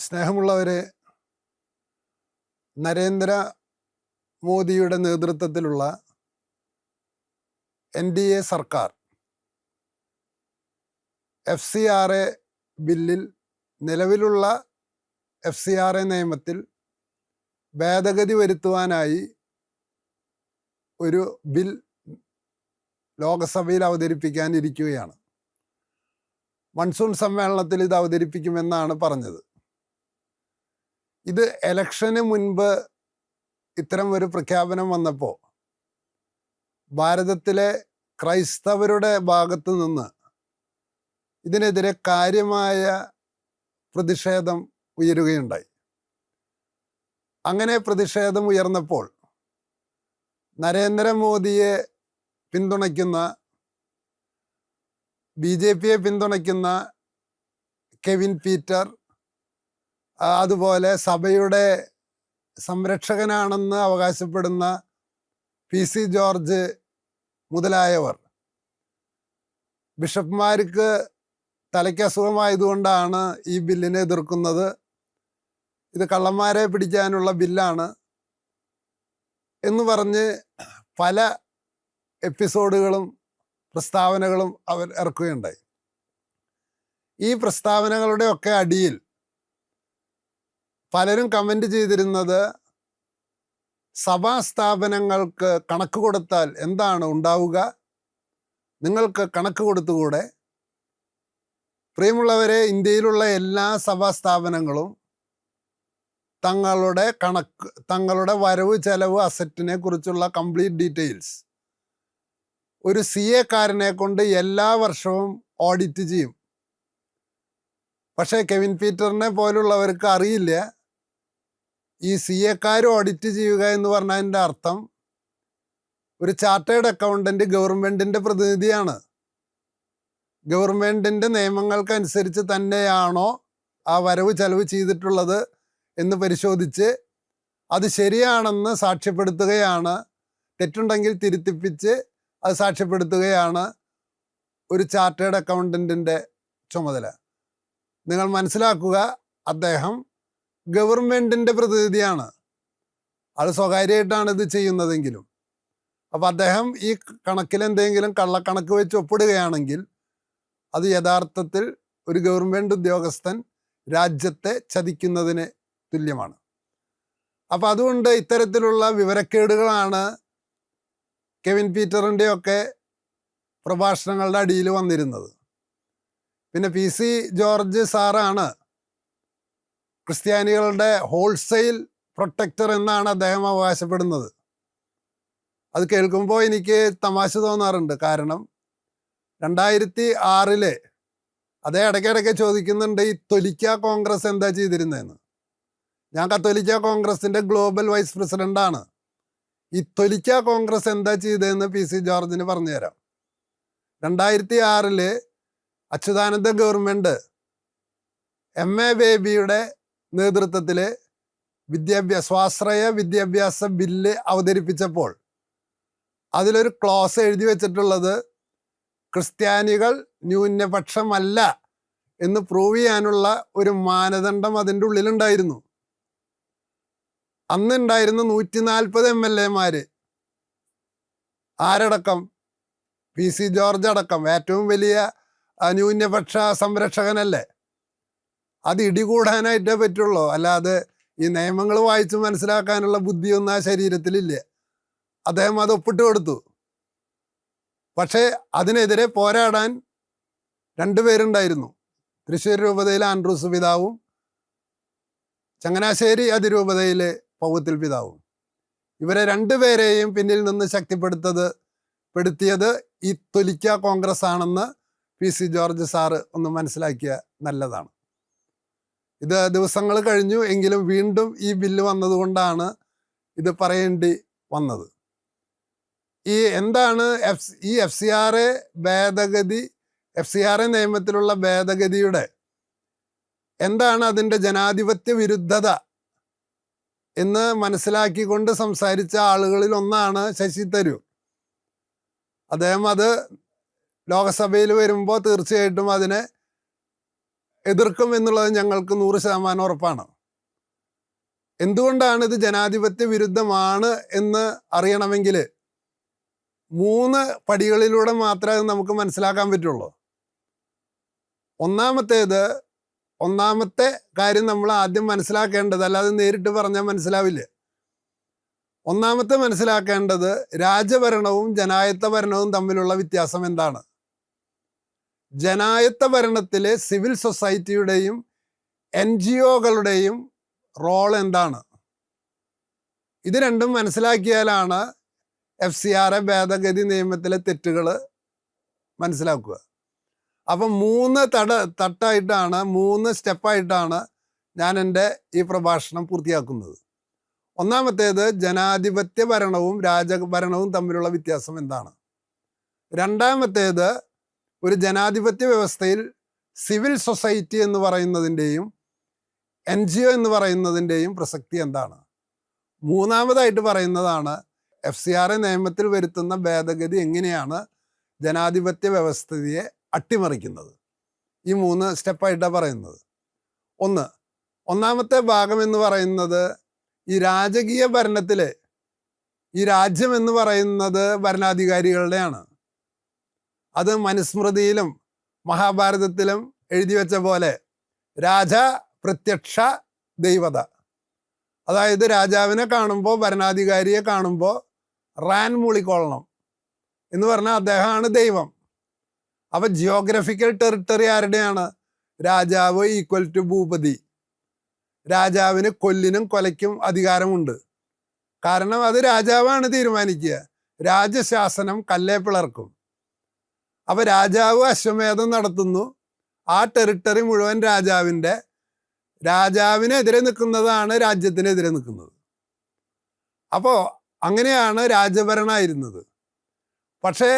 സ്നേഹമുള്ളവരെ, നരേന്ദ്ര മോദിയുടെ നേതൃത്വത്തിലുള്ള NDA സർക്കാർ FCRA ബില്ലിൽ നിലവിലുള്ള FCRA നിയമത്തിൽ ഭേദഗതി വരുത്തുവാനായി ഒരു ബിൽ ലോകസഭയിൽ അവതരിപ്പിക്കാനിരിക്കുകയാണ്. മൺസൂൺ സമ്മേളനത്തിൽ ഇത് അവതരിപ്പിക്കുമെന്നാണ് പറഞ്ഞത്. ഇത് ഇലക്ഷന് മുൻപ് ഇത്തരം ഒരു പ്രഖ്യാപനം വന്നപ്പോൾ ഭാരതത്തിലെ ക്രൈസ്തവരുടെ ഭാഗത്തു നിന്ന് ഇതിനെതിരെ കാര്യമായ പ്രതിഷേധം ഉയരുകയുണ്ടായി. അങ്ങനെ പ്രതിഷേധം ഉയർന്നപ്പോൾ നരേന്ദ്രമോദിയെ പിന്തുണയ്ക്കുന്ന BJPയെ പിന്തുണയ്ക്കുന്ന കെവിൻ പീറ്റർ, അതുപോലെ സഭയുടെ സംരക്ഷകനാണെന്ന് അവകാശപ്പെടുന്ന PC ജോർജ് മുതലായവർ ബിഷപ്പ്മാർക്ക് തലയ്ക്ക് അസുഖമായതുകൊണ്ടാണ് ഈ ബില്ലിനെ എതിർക്കുന്നത്, ഇത് കള്ളന്മാരെ പിടിക്കാനുള്ള ബില്ലാണ് എന്ന് പറഞ്ഞ് പല എപ്പിസോഡുകളും പ്രസ്താവനകളും അവർ ഇറക്കുകയുണ്ടായി. ഈ പ്രസ്താവനകളുടെ ഒക്കെ അടിയിൽ പലരും കമൻ്റ് ചെയ്തിരുന്നത്, സഭാ സ്ഥാപനങ്ങൾക്ക് കണക്ക് കൊടുത്താൽ എന്താണ് ഉണ്ടാവുക, നിങ്ങൾക്ക് കണക്ക് കൊടുത്തുകൂടെ? പ്രിയമുള്ളവരെ, ഇന്ത്യയിലുള്ള എല്ലാ സഭാ സ്ഥാപനങ്ങളും തങ്ങളുടെ വരവ് ചെലവ് അസറ്റിനെ കുറിച്ചുള്ള കംപ്ലീറ്റ് ഡീറ്റെയിൽസ് ഒരു CA കാരനെ കൊണ്ട് എല്ലാ വർഷവും ഓഡിറ്റ് ചെയ്യും. പക്ഷേ കെവിൻ പീറ്ററിനെ പോലുള്ളവർക്ക് അറിയില്ല ഈ CA കാർ ഓഡിറ്റ് ചെയ്യുക എന്ന് പറഞ്ഞതിൻ്റെ അർത്ഥം ഒരു ചാർട്ടേഡ് അക്കൗണ്ടന്റ് ഗവൺമെൻറ്റിൻ്റെ പ്രതിനിധിയാണ്. ഗവൺമെൻറ്റിൻ്റെ നിയമങ്ങൾക്കനുസരിച്ച് തന്നെയാണോ ആ വരവ് ചെലവ് ചെയ്തിട്ടുള്ളത് എന്ന് പരിശോധിച്ച് അത് ശരിയാണെന്ന് സാക്ഷ്യപ്പെടുത്തുകയാണ്, തെറ്റുണ്ടെങ്കിൽ തിരുത്തിപ്പിച്ച് അത് സാക്ഷ്യപ്പെടുത്തുകയാണ് ഒരു ചാർട്ടേഡ് അക്കൗണ്ടൻറ്റിൻ്റെ ചുമതല. നിങ്ങൾ മനസ്സിലാക്കുക, അദ്ദേഹം ഗവൺമെൻറ്റിൻ്റെ പ്രതിനിധിയാണ്. അത് സ്വകാര്യമായിട്ടാണ് ഇത് ചെയ്യുന്നതെങ്കിലും. അപ്പോൾ അദ്ദേഹം ഈ കണക്കിൽ എന്തെങ്കിലും കള്ളക്കണക്ക് വെച്ച് ഒപ്പിടുകയാണെങ്കിൽ അത് യഥാർത്ഥത്തിൽ ഒരു ഗവൺമെൻറ് ഉദ്യോഗസ്ഥൻ രാജ്യത്തെ ചതിക്കുന്നതിന് തുല്യമാണ്. അപ്പോൾ അതുകൊണ്ട് ഇത്തരത്തിലുള്ള വിവരക്കേടുകളാണ് കെവിൻ പീറ്ററിൻ്റെയൊക്കെ പ്രഭാഷണങ്ങളുടെ അടിയിൽ വന്നിരുന്നത്. പിന്നെ PC ജോർജ് സാറാണ് ക്രിസ്ത്യാനികളുടെ ഹോൾസെയിൽ പ്രൊട്ടക്ടർ എന്നാണ് അദ്ദേഹം അവകാശപ്പെടുന്നത്. അത് കേൾക്കുമ്പോൾ എനിക്ക് തമാശ തോന്നാറുണ്ട്. കാരണം 2006 അതേ ഇടയ്ക്കിടയ്ക്ക് ചോദിക്കുന്നുണ്ട്, ഈ തൊലിക്ക കോൺഗ്രസ് എന്താ ചെയ്തിരുന്നതെന്ന്. ഞാൻ കത്തോലിക്ക കോൺഗ്രസിൻ്റെ ഗ്ലോബൽ വൈസ് പ്രസിഡൻ്റാണ്. ഈ തൊലിക്ക കോൺഗ്രസ് എന്താ ചെയ്തതെന്ന് PC ജോർജിന് പറഞ്ഞു തരാം. 2006 അച്യുതാനന്ദ ഗവൺമെൻറ് MA ബേബിയുടെ നേതൃത്വത്തിൽ സ്വാശ്രയ വിദ്യാഭ്യാസ ബില്ല് അവതരിപ്പിച്ചപ്പോൾ അതിലൊരു ക്ലോസ് എഴുതി വെച്ചിട്ടുള്ളത്, ക്രിസ്ത്യാനികൾ ന്യൂനപക്ഷമല്ല എന്ന് പ്രൂവ് ചെയ്യാനുള്ള ഒരു മാനദണ്ഡം അതിൻ്റെ ഉള്ളിലുണ്ടായിരുന്നു. അന്നുണ്ടായിരുന്ന 140 MLA ആരടക്കം, PC ജോർജ് അടക്കം, ഏറ്റവും വലിയ ന്യൂനപക്ഷ സംരക്ഷകനല്ലേ, അത് ഇടികൂടാനായിട്ടേ പറ്റുള്ളൂ. അല്ലാതെ ഈ നിയമങ്ങൾ വായിച്ച് മനസ്സിലാക്കാനുള്ള ബുദ്ധിയൊന്നും ആ ശരീരത്തിലില്ല. അദ്ദേഹം അത് ഒപ്പിട്ട് കൊടുത്തു. പക്ഷേ അതിനെതിരെ പോരാടാൻ 2 പേരുണ്ടായിരുന്നു. തൃശ്ശൂർ രൂപതയിലെ ആൻഡ്രൂസ് പിതാവും ചങ്ങനാശ്ശേരി അതിരൂപതയിലെ പൗത്തിൽ പിതാവും. ഇവരെ 2 പേരെയും പിന്നിൽ നിന്ന് ശക്തിപ്പെടുത്തിയത് ഈ തൊലിക്ക കോൺഗ്രസ് ആണെന്ന് PC ജോർജ് സാറ് ഒന്ന് മനസ്സിലാക്കിയ നല്ലതാണ്. ഇത് ദിവസങ്ങൾ കഴിഞ്ഞു എങ്കിലും വീണ്ടും ഈ ബില്ല് വന്നതുകൊണ്ടാണ് ഇത് പറയേണ്ടി വന്നത്. ഈ എന്താണ് ഈ FCRA ഭേദഗതി, FCRA നിയമത്തിലുള്ള ഭേദഗതിയുടെ എന്താണ് അതിൻ്റെ ജനാധിപത്യ വിരുദ്ധത എന്ന് മനസ്സിലാക്കിക്കൊണ്ട് സംസാരിച്ച ആളുകളിൽ ഒന്നാണ് ശശി തരൂർ. അദ്ദേഹം അത് ലോകസഭയിൽ വരുമ്പോൾ തീർച്ചയായിട്ടും അതിനെ എതിർക്കും എന്നുള്ളത് ഞങ്ങൾക്ക് 100% ഉറപ്പാണ്. എന്തുകൊണ്ടാണ് ഇത് ജനാധിപത്യ വിരുദ്ധമാണ് എന്ന് അറിയണമെങ്കിൽ 3 പടികളിലൂടെ മാത്രമേ നമുക്ക് മനസ്സിലാക്കാൻ പറ്റുള്ളൂ. ഒന്നാമത്തെ കാര്യം നമ്മൾ ആദ്യം മനസ്സിലാക്കേണ്ടത്, അല്ലാതെ നേരിട്ട് പറഞ്ഞാൽ മനസ്സിലാവില്ല. ഒന്നാമത്തെ മനസ്സിലാക്കേണ്ടത് രാജഭരണവും ജനായത്ത ഭരണവും തമ്മിലുള്ള വ്യത്യാസം എന്താണ്. ജനായത്ത ഭരണത്തിലെ സിവിൽ സൊസൈറ്റിയുടെയും NGOകളുടെയും റോൾ എന്താണ്. ഇത് രണ്ടും മനസ്സിലാക്കിയാലാണ് FCRA ഭേദഗതി നിയമത്തിലെ തെറ്റുകൾ മനസ്സിലാക്കുക. അപ്പം 3 തട്ടായിട്ടാണ് 3 സ്റ്റെപ്പായിട്ടാണ് ഞാൻ എൻ്റെ ഈ പ്രഭാഷണം പൂർത്തിയാക്കുന്നത്. ഒന്നാമത്തേത് ജനാധിപത്യ ഭരണവും രാജഭരണവും തമ്മിലുള്ള വ്യത്യാസം എന്താണ്. രണ്ടാമത്തേത് ഒരു ജനാധിപത്യ വ്യവസ്ഥയിൽ സിവിൽ സൊസൈറ്റി എന്ന് പറയുന്നതിൻ്റെയും NGO എന്ന് പറയുന്നതിൻ്റെയും പ്രസക്തി എന്താണ്. മൂന്നാമതായിട്ട് പറയുന്നതാണ് FCRA നിയമത്തിൽ വരുത്തുന്ന ഭേദഗതി എങ്ങനെയാണ് ജനാധിപത്യ വ്യവസ്ഥയെ അട്ടിമറിക്കുന്നത്. ഈ 3 സ്റ്റെപ്പായിട്ടാണ് പറയുന്നത്. ഒന്നാമത്തെ ഭാഗം എന്ന് പറയുന്നത് ഈ രാജകീയ ഭരണത്തിൽ ഈ രാജ്യം എന്ന് പറയുന്നത് ഭരണാധികാരികളുടെയാണ്. അത് മനുസ്മൃതിയിലും മഹാഭാരതത്തിലും എഴുതി വെച്ച പോലെ രാജ പ്രത്യക്ഷ ദൈവത. അതായത് രാജാവിനെ കാണുമ്പോൾ, ഭരണാധികാരിയെ കാണുമ്പോൾ റാൻ മൂളിക്കൊള്ളണം എന്ന് പറഞ്ഞാൽ അദ്ദേഹമാണ് ദൈവം. അപ്പം ജിയോഗ്രഫിക്കൽ ടെറിട്ടറി ആരുടെയാണ്? രാജാവ് ഈക്വൽ ടു ഭൂപതി. രാജാവിന് കൊല്ലിനും കൊലയ്ക്കും അധികാരമുണ്ട്. കാരണം അത് രാജാവാണ് തീരുമാനിക്കുക. രാജശാസനം കല്ലേ പിളർക്കും. അപ്പം രാജാവ് അശ്വമേധം നടത്തുന്നു. ആ ടെറിട്ടറി മുഴുവൻ രാജാവിൻ്റെ. രാജാവിനെതിരെ നിൽക്കുന്നതാണ് രാജ്യത്തിനെതിരെ നിൽക്കുന്നത്. അപ്പോൾ അങ്ങനെയാണ് രാജഭരണമായിരുന്നത്. പക്ഷേ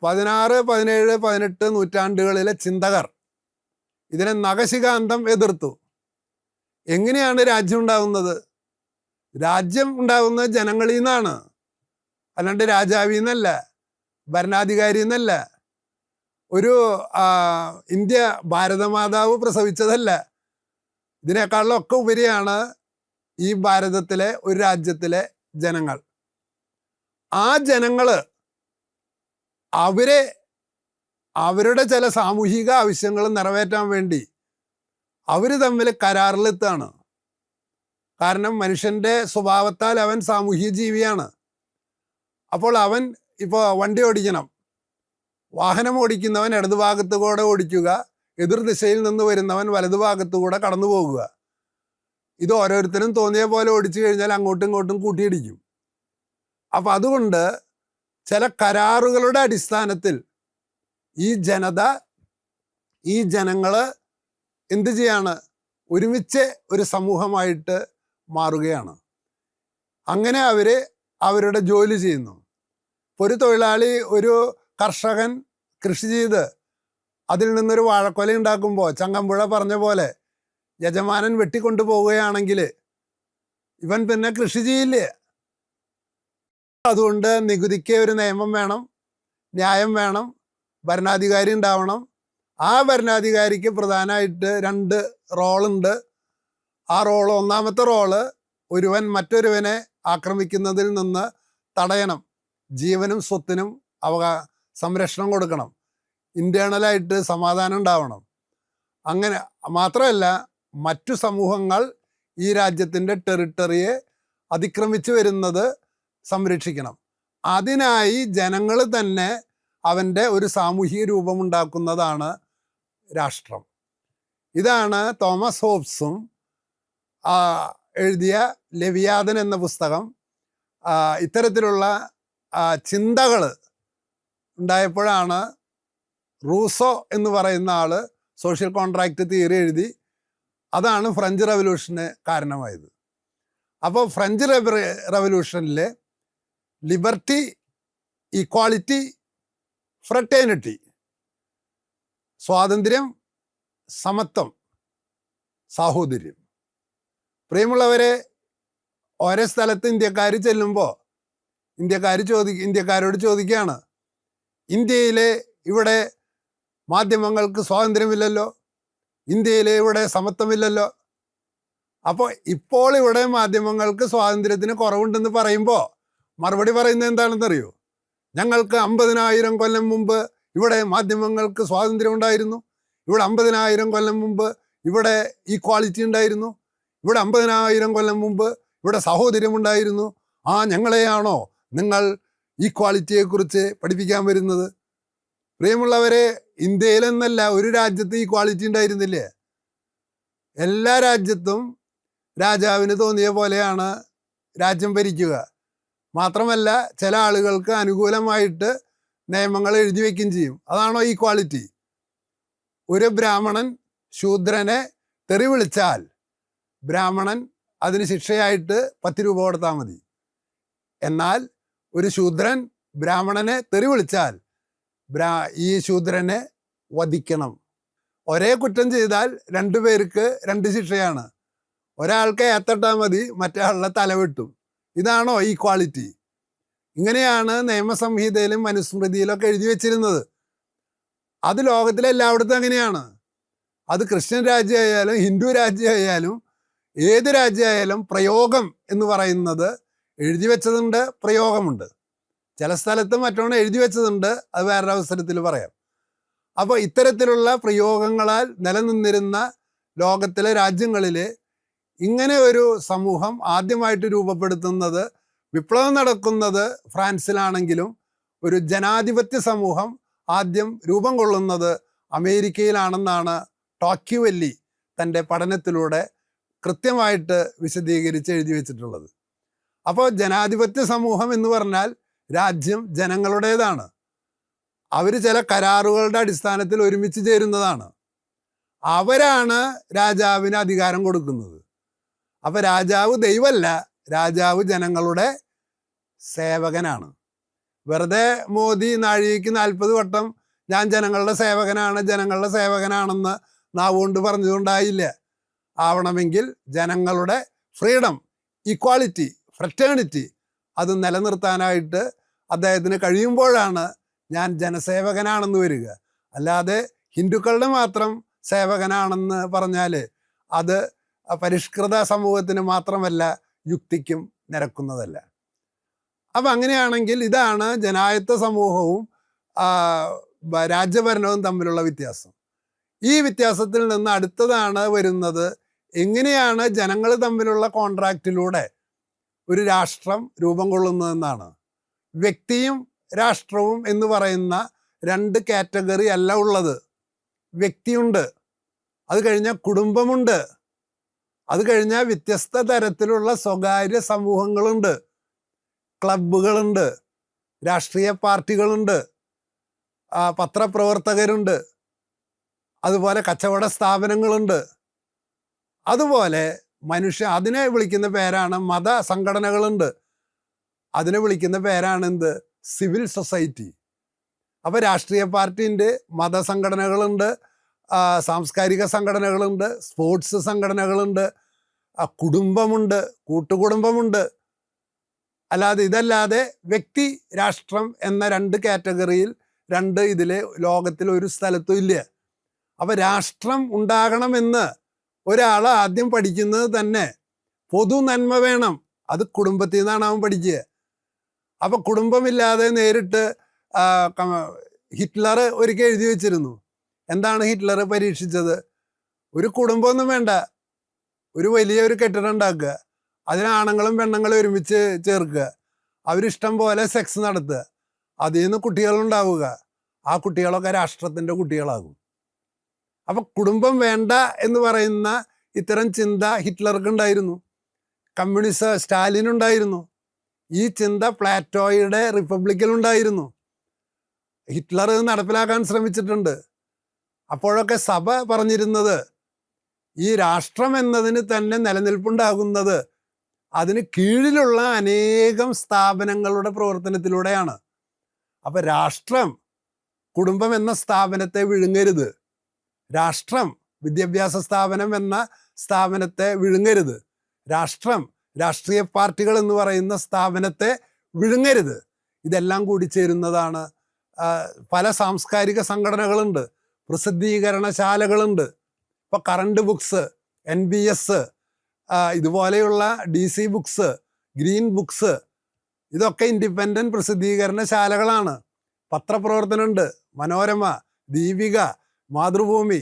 16, 17, 18 നൂറ്റാണ്ടുകളിലെ ചിന്തകർ ഇതിനെ നഖശികാന്തം എതിർത്തു. എങ്ങനെയാണ് രാജ്യം ഉണ്ടാകുന്നത്? രാജ്യം ഉണ്ടാകുന്നത് ജനങ്ങളിൽ നിന്നാണ്, അല്ലാണ്ട് രാജാവിൽ നിന്നല്ല, ഭരണാധികാരി എന്നല്ല. ഒരു ഇന്ത്യ ഭാരതമാതാവ് പ്രസവിച്ചതല്ല. ഇതിനേക്കാളിലൊക്കെ ഉപരിയാണ് ഈ ഭാരതത്തിലെ ഒരു രാജ്യത്തിലെ ജനങ്ങൾ. ആ ജനങ്ങൾ അവരുടെ ചില സാമൂഹിക ആവശ്യങ്ങൾ നിറവേറ്റാൻ വേണ്ടി അവർ തമ്മിൽ കരാറിലെത്താണ്. കാരണം മനുഷ്യൻ്റെ സ്വഭാവത്താൽ അവൻ സാമൂഹിക ജീവിയാണ്. അപ്പോൾ അവൻ ഇപ്പോൾ വണ്ടി ഓടിക്കണം. വാഹനം ഓടിക്കുന്നവൻ ഇടതുഭാഗത്തു കൂടെ ഓടിക്കുക, എതിർ ദിശയിൽ നിന്ന് വരുന്നവൻ വലതുഭാഗത്തു കൂടെ കടന്നു പോകുക. ഇത് ഓരോരുത്തരും തോന്നിയ പോലെ ഓടിച്ചു കഴിഞ്ഞാൽ അങ്ങോട്ടും ഇങ്ങോട്ടും കൂട്ടിയിടിക്കും. അപ്പം അതുകൊണ്ട് ചില കരാറുകളുടെ അടിസ്ഥാനത്തിൽ ഈ ജനങ്ങൾ എന്ത് ചെയ്യാണ്? ഒരുമിച്ച് ഒരു സമൂഹമായിട്ട് മാറുകയാണ്. അങ്ങനെ അവരുടെ ജോലി ചെയ്യുന്നു. ഒരു തൊഴിലാളി, ഒരു കർഷകൻ കൃഷി ചെയ്ത് അതിൽ നിന്നൊരു വാഴക്കൊല ഉണ്ടാക്കുമ്പോൾ ചങ്ങമ്പുഴ പറഞ്ഞ പോലെ യജമാനൻ വെട്ടിക്കൊണ്ടു പോവുകയാണെങ്കിൽ ഇവൻ പിന്നെ കൃഷി ചെയ്യില്ല. അതുകൊണ്ട് നികുതിക്ക് ഒരു നിയമം വേണം, ന്യായം വേണം, ഭരണാധികാരി ഉണ്ടാവണം. ആ ഭരണാധികാരിക്ക് പ്രധാനമായിട്ട് 2 റോളുണ്ട്. ആ ഒന്നാമത്തെ റോള് ഒരുവൻ മറ്റൊരുവനെ ആക്രമിക്കുന്നതിൽ നിന്ന് തടയണം. ജീവനും സ്വത്തിനും സംരക്ഷണം കൊടുക്കണം. ഇൻറ്റേർണലായിട്ട് സമാധാനം ഉണ്ടാവണം. അങ്ങനെ മാത്രമല്ല, മറ്റു സമൂഹങ്ങൾ ഈ രാജ്യത്തിൻ്റെ ടെറിട്ടറിയെ അതിക്രമിച്ചു വരുന്നത് സംരക്ഷിക്കണം. അതിനായി ജനങ്ങൾ തന്നെ അവൻ്റെ ഒരു സാമൂഹിക രൂപമുണ്ടാക്കുന്നതാണ് രാഷ്ട്രം. ഇതാണ് തോമസ് ഹോബ്സും എഴുതിയ ലെവിയാഥൻ എന്ന പുസ്തകം. ഇത്തരത്തിലുള്ള ചിന്തകൾ ഉണ്ടായപ്പോഴാണ് റൂസോ എന്ന് പറയുന്ന ആൾ സോഷ്യൽ കോൺട്രാക്റ്റ് തിയറി എഴുതി. അതാണ് ഫ്രഞ്ച് റവല്യൂഷന് കാരണമായത്. അപ്പോൾ ഫ്രഞ്ച് റവല്യൂഷനിൽ ലിബർട്ടി, ഈക്വാളിറ്റി, ഫ്രട്ടേണിറ്റി, സ്വാതന്ത്ര്യം, സമത്വം, സാഹോദര്യം. പ്രിയമുള്ളവരെ, ഓരോ സ്ഥലത്ത് ഇന്ത്യക്കാർ ചെല്ലുമ്പോൾ ഇന്ത്യക്കാരോട് ചോദിക്കുകയാണ്, ഇന്ത്യയിലെ ഇവിടെ മാധ്യമങ്ങൾക്ക് സ്വാതന്ത്ര്യമില്ലല്ലോ, ഇന്ത്യയിൽ ഇവിടെ സമത്വമില്ലല്ലോ. അപ്പോൾ ഇപ്പോൾ ഇവിടെ മാധ്യമങ്ങൾക്ക് സ്വാതന്ത്ര്യത്തിന് കുറവുണ്ടെന്ന് പറയുമ്പോൾ മറുപടി പറയുന്നത് എന്താണെന്നറിയോ? ഞങ്ങൾക്ക് 50,000 കൊല്ലം മുമ്പ് ഇവിടെ മാധ്യമങ്ങൾക്ക് സ്വാതന്ത്ര്യം ഉണ്ടായിരുന്നു, ഇവിടെ 50,000 കൊല്ലം മുമ്പ് ഇവിടെ ഈക്വാളിറ്റി ഉണ്ടായിരുന്നു, ഇവിടെ 50,000 കൊല്ലം മുമ്പ് ഇവിടെ സഹോദര്യമുണ്ടായിരുന്നു. ഞങ്ങളെയാണോ നിങ്ങൾ ഈക്വാളിറ്റിയെക്കുറിച്ച് പഠിപ്പിക്കാൻ വരുന്നത്? പ്രിയമുള്ളവരെ, ഇന്ത്യയിലെന്നല്ല ഒരു രാജ്യത്ത് ഈക്വാളിറ്റി ഉണ്ടായിരുന്നില്ലേ? എല്ലാ രാജ്യത്തും രാജാവിന് തോന്നിയ പോലെയാണ് രാജ്യം ഭരിക്കുക. മാത്രമല്ല, ചില ആളുകൾക്ക് അനുകൂലമായിട്ട് നിയമങ്ങൾ എഴുതി വയ്ക്കുകയും ചെയ്യും. അതാണോ ഈക്വാളിറ്റി? ഒരു ബ്രാഹ്മണൻ ശൂദ്രനെ തെറി വിളിച്ചാൽ ബ്രാഹ്മണൻ അതിന് ശിക്ഷയായിട്ട് 10 രൂപ കൊടുത്താൽ മതി. എന്നാൽ ഒരു ശൂദ്രൻ ബ്രാഹ്മണനെ തെറി വിളിച്ചാൽ ഈ ശൂദ്രനെ വധിക്കണം. ഒരേ കുറ്റം ചെയ്താൽ 2 പേർക്ക് 2 ശിക്ഷയാണ്. ഒരാൾക്ക് ഏത്തട്ടാൽ മതി, മറ്റേ ആളുടെ തല വെട്ടും. ഇതാണോ ഈക്വാളിറ്റി? ഇങ്ങനെയാണ് നിയമസംഹിതയിലും മനുസ്മൃതിയിലൊക്കെ എഴുതി വെച്ചിരുന്നത്. അത് ലോകത്തിലെ എല്ലായിടത്തും അങ്ങനെയാണ്. അത് ക്രിസ്ത്യൻ രാജ്യമായാലും ഹിന്ദു രാജ്യമായാലും ഏത് രാജ്യമായാലും പ്രയോഗം എന്ന് പറയുന്നത് എഴുതി വെച്ചതുണ്ട്, പ്രയോഗമുണ്ട്. ചില സ്ഥലത്ത് മറ്റൊന്ന് എഴുതി വെച്ചതുണ്ട്, അത് വേറൊരു അവസരത്തിൽ പറയാം. അപ്പോൾ ഇത്തരത്തിലുള്ള പ്രയോഗങ്ങളാൽ നിലനിന്നിരുന്ന ലോകത്തിലെ രാജ്യങ്ങളിൽ ഇങ്ങനെ ഒരു സമൂഹം ആദ്യമായിട്ട് രൂപപ്പെടുത്തുന്നത്, വിപ്ലവം നടക്കുന്നത് ഫ്രാൻസിലാണെങ്കിലും ഒരു ജനാധിപത്യ സമൂഹം ആദ്യം രൂപം കൊള്ളുന്നത് അമേരിക്കയിലാണെന്നാണ് ടോക്യുവെല്ലി തൻ്റെ പഠനത്തിലൂടെ കൃത്യമായിട്ട് വിശദീകരിച്ച് എഴുതി വെച്ചിട്ടുള്ളത്. അപ്പോൾ ജനാധിപത്യ സമൂഹം എന്ന് പറഞ്ഞാൽ രാജ്യം ജനങ്ങളുടേതാണ്. അവർ ചില കരാറുകളുടെ അടിസ്ഥാനത്തിൽ ഒരുമിച്ച് ചേരുന്നതാണ്. അവരാണ് രാജാവിന് അധികാരം കൊടുക്കുന്നത്. അപ്പോൾ രാജാവ് ദൈവമല്ല, രാജാവ് ജനങ്ങളുടെ സേവകനാണ്. വെറുതെ മോദി നാഴികയ്ക്ക് 40 വട്ടം ഞാൻ ജനങ്ങളുടെ സേവകനാണ്, ജനങ്ങളുടെ സേവകനാണെന്ന് നാവുകൊണ്ട് പറഞ്ഞുകൊണ്ടായില്ല. ആവണമെങ്കിൽ ജനങ്ങളുടെ ഫ്രീഡം, ഈക്വാളിറ്റി, ഫ്രറ്റേണിറ്റി അത് നിലനിർത്താനായിട്ട് അദ്ദേഹത്തിന് കഴിയുമ്പോഴാണ് ഞാൻ ജനസേവകനാണെന്ന് വരിക. അല്ലാതെ ഹിന്ദുക്കളുടെ മാത്രം സേവകനാണെന്ന് പറഞ്ഞാൽ അത് പരിഷ്കൃത സമൂഹത്തിന് മാത്രമല്ല, യുക്തിക്കും നിരക്കുന്നതല്ല. അപ്പം അങ്ങനെയാണെങ്കിൽ ഇതാണ് ജനായത്ത സമൂഹവും രാജ്യഭരണവും തമ്മിലുള്ള വ്യത്യാസം. ഈ വ്യത്യാസത്തിൽ നിന്ന് അടുത്തതാണ് വരുന്നത്, എങ്ങനെയാണ് ജനങ്ങൾ തമ്മിലുള്ള കോൺട്രാക്റ്റിലൂടെ ഒരു രാഷ്ട്രം രൂപം കൊള്ളുന്നതെന്നാണ്. വ്യക്തിയും രാഷ്ട്രവും എന്ന് പറയുന്ന 2 കാറ്റഗറി അല്ല ഉള്ളത്. വ്യക്തിയുണ്ട്, അത് കഴിഞ്ഞാൽ കുടുംബമുണ്ട്, അത് കഴിഞ്ഞാൽ വ്യത്യസ്ത തരത്തിലുള്ള സ്വകാര്യ സമൂഹങ്ങളുണ്ട്, ക്ലബ്ബുകളുണ്ട്, രാഷ്ട്രീയ പാർട്ടികളുണ്ട്, പത്രപ്രവർത്തകരുണ്ട്, അതുപോലെ കച്ചവട സ്ഥാപനങ്ങളുണ്ട്. അതുപോലെ അതിനെ വിളിക്കുന്ന പേരാണ് മത സംഘടനകളുണ്ട്. അതിനെ വിളിക്കുന്ന പേരാണ് എന്ത്? Civil society. അപ്പോൾ രാഷ്ട്രീയ പാർട്ടിയുണ്ട്, മതസംഘടനകളുണ്ട്, സാംസ്കാരിക സംഘടനകളുണ്ട്, സ്പോർട്സ് സംഘടനകളുണ്ട്, കുടുംബമുണ്ട്, കൂട്ടുകുടുംബമുണ്ട്. ഇതല്ലാതെ വ്യക്തി രാഷ്ട്രം എന്ന 2 കാറ്റഗറിയിൽ 2 ഇതിൽ ലോകത്തിൽ ഒരു സ്ഥലത്തും ഇല്ല. അപ്പോൾ രാഷ്ട്രം ഉണ്ടാകണമെന്ന് ഒരാൾ ആദ്യം പഠിക്കുന്നത് തന്നെ പൊതു നന്മ വേണം. അത് കുടുംബത്തിൽ നിന്നാണ് അവൻ പഠിക്കുക. അപ്പോൾ കുടുംബമില്ലാതെ നേരിട്ട് ഹിറ്റ്ലർ ഒരിക്കൽ എഴുതി വെച്ചിരുന്നു. എന്താണ് ഹിറ്റ്ലർ പരീക്ഷിച്ചത്? ഒരു കുടുംബമൊന്നും വേണ്ട, ഒരു വലിയൊരു കെട്ടിടം ഉണ്ടാക്കുക, അതിന് ആണുങ്ങളും പെണ്ണുങ്ങളും ഒരുമിച്ച് ചേർക്കുക, അവരിഷ്ടം പോലെ സെക്സ് നടത്തുക, അതിൽ നിന്ന് കുട്ടികളുണ്ടാവുക, ആ കുട്ടികളൊക്കെ രാഷ്ട്രത്തിൻ്റെ കുട്ടികളാകും. അപ്പം കുടുംബം വേണ്ട എന്ന് പറയുന്ന ഇത്തരം ചിന്ത ഹിറ്റ്ലർക്ക് ഉണ്ടായിരുന്നു, സ്റ്റാലിനുണ്ടായിരുന്നു, ഈ ചിന്ത പ്ലാറ്റോയുടെ റിപ്പബ്ലിക്കിലുണ്ടായിരുന്നു. ഹിറ്റ്ലർ നടപ്പിലാക്കാൻ ശ്രമിച്ചിട്ടുണ്ട്. അപ്പോഴൊക്കെ സഭ പറഞ്ഞിരുന്നത് ഈ രാഷ്ട്രം എന്നതിന് തന്നെ നിലനിൽപ്പുണ്ടാകുന്നത് അതിന് കീഴിലുള്ള അനേകം സ്ഥാപനങ്ങളുടെ പ്രവർത്തനത്തിലൂടെയാണ്. അപ്പം രാഷ്ട്രം കുടുംബം എന്ന സ്ഥാപനത്തെ വിഴുങ്ങരുത്, രാഷ്ട്രം വിദ്യാഭ്യാസ സ്ഥാപനം എന്ന സ്ഥാപനത്തെ വിഴുങ്ങരുത്, രാഷ്ട്രം രാഷ്ട്രീയ പാർട്ടികൾ എന്ന് പറയുന്ന സ്ഥാപനത്തെ വിഴുങ്ങരുത്. ഇതെല്ലാം കൂടി ചേരുന്നതാണ്. പല സാംസ്കാരിക സംഘടനകളുണ്ട്, പ്രസിദ്ധീകരണശാലകളുണ്ട്. ഇപ്പോൾ കറണ്ട് ബുക്സ്, NBS, ഇതുപോലെയുള്ള DC ബുക്സ്, ഗ്രീൻ ബുക്സ്, ഇതൊക്കെ ഇൻഡിപെൻഡൻറ്റ് പ്രസിദ്ധീകരണശാലകളാണ്. പത്രപ്രവർത്തനമുണ്ട്. മനോരമ, ദീപിക, മാതൃഭൂമി,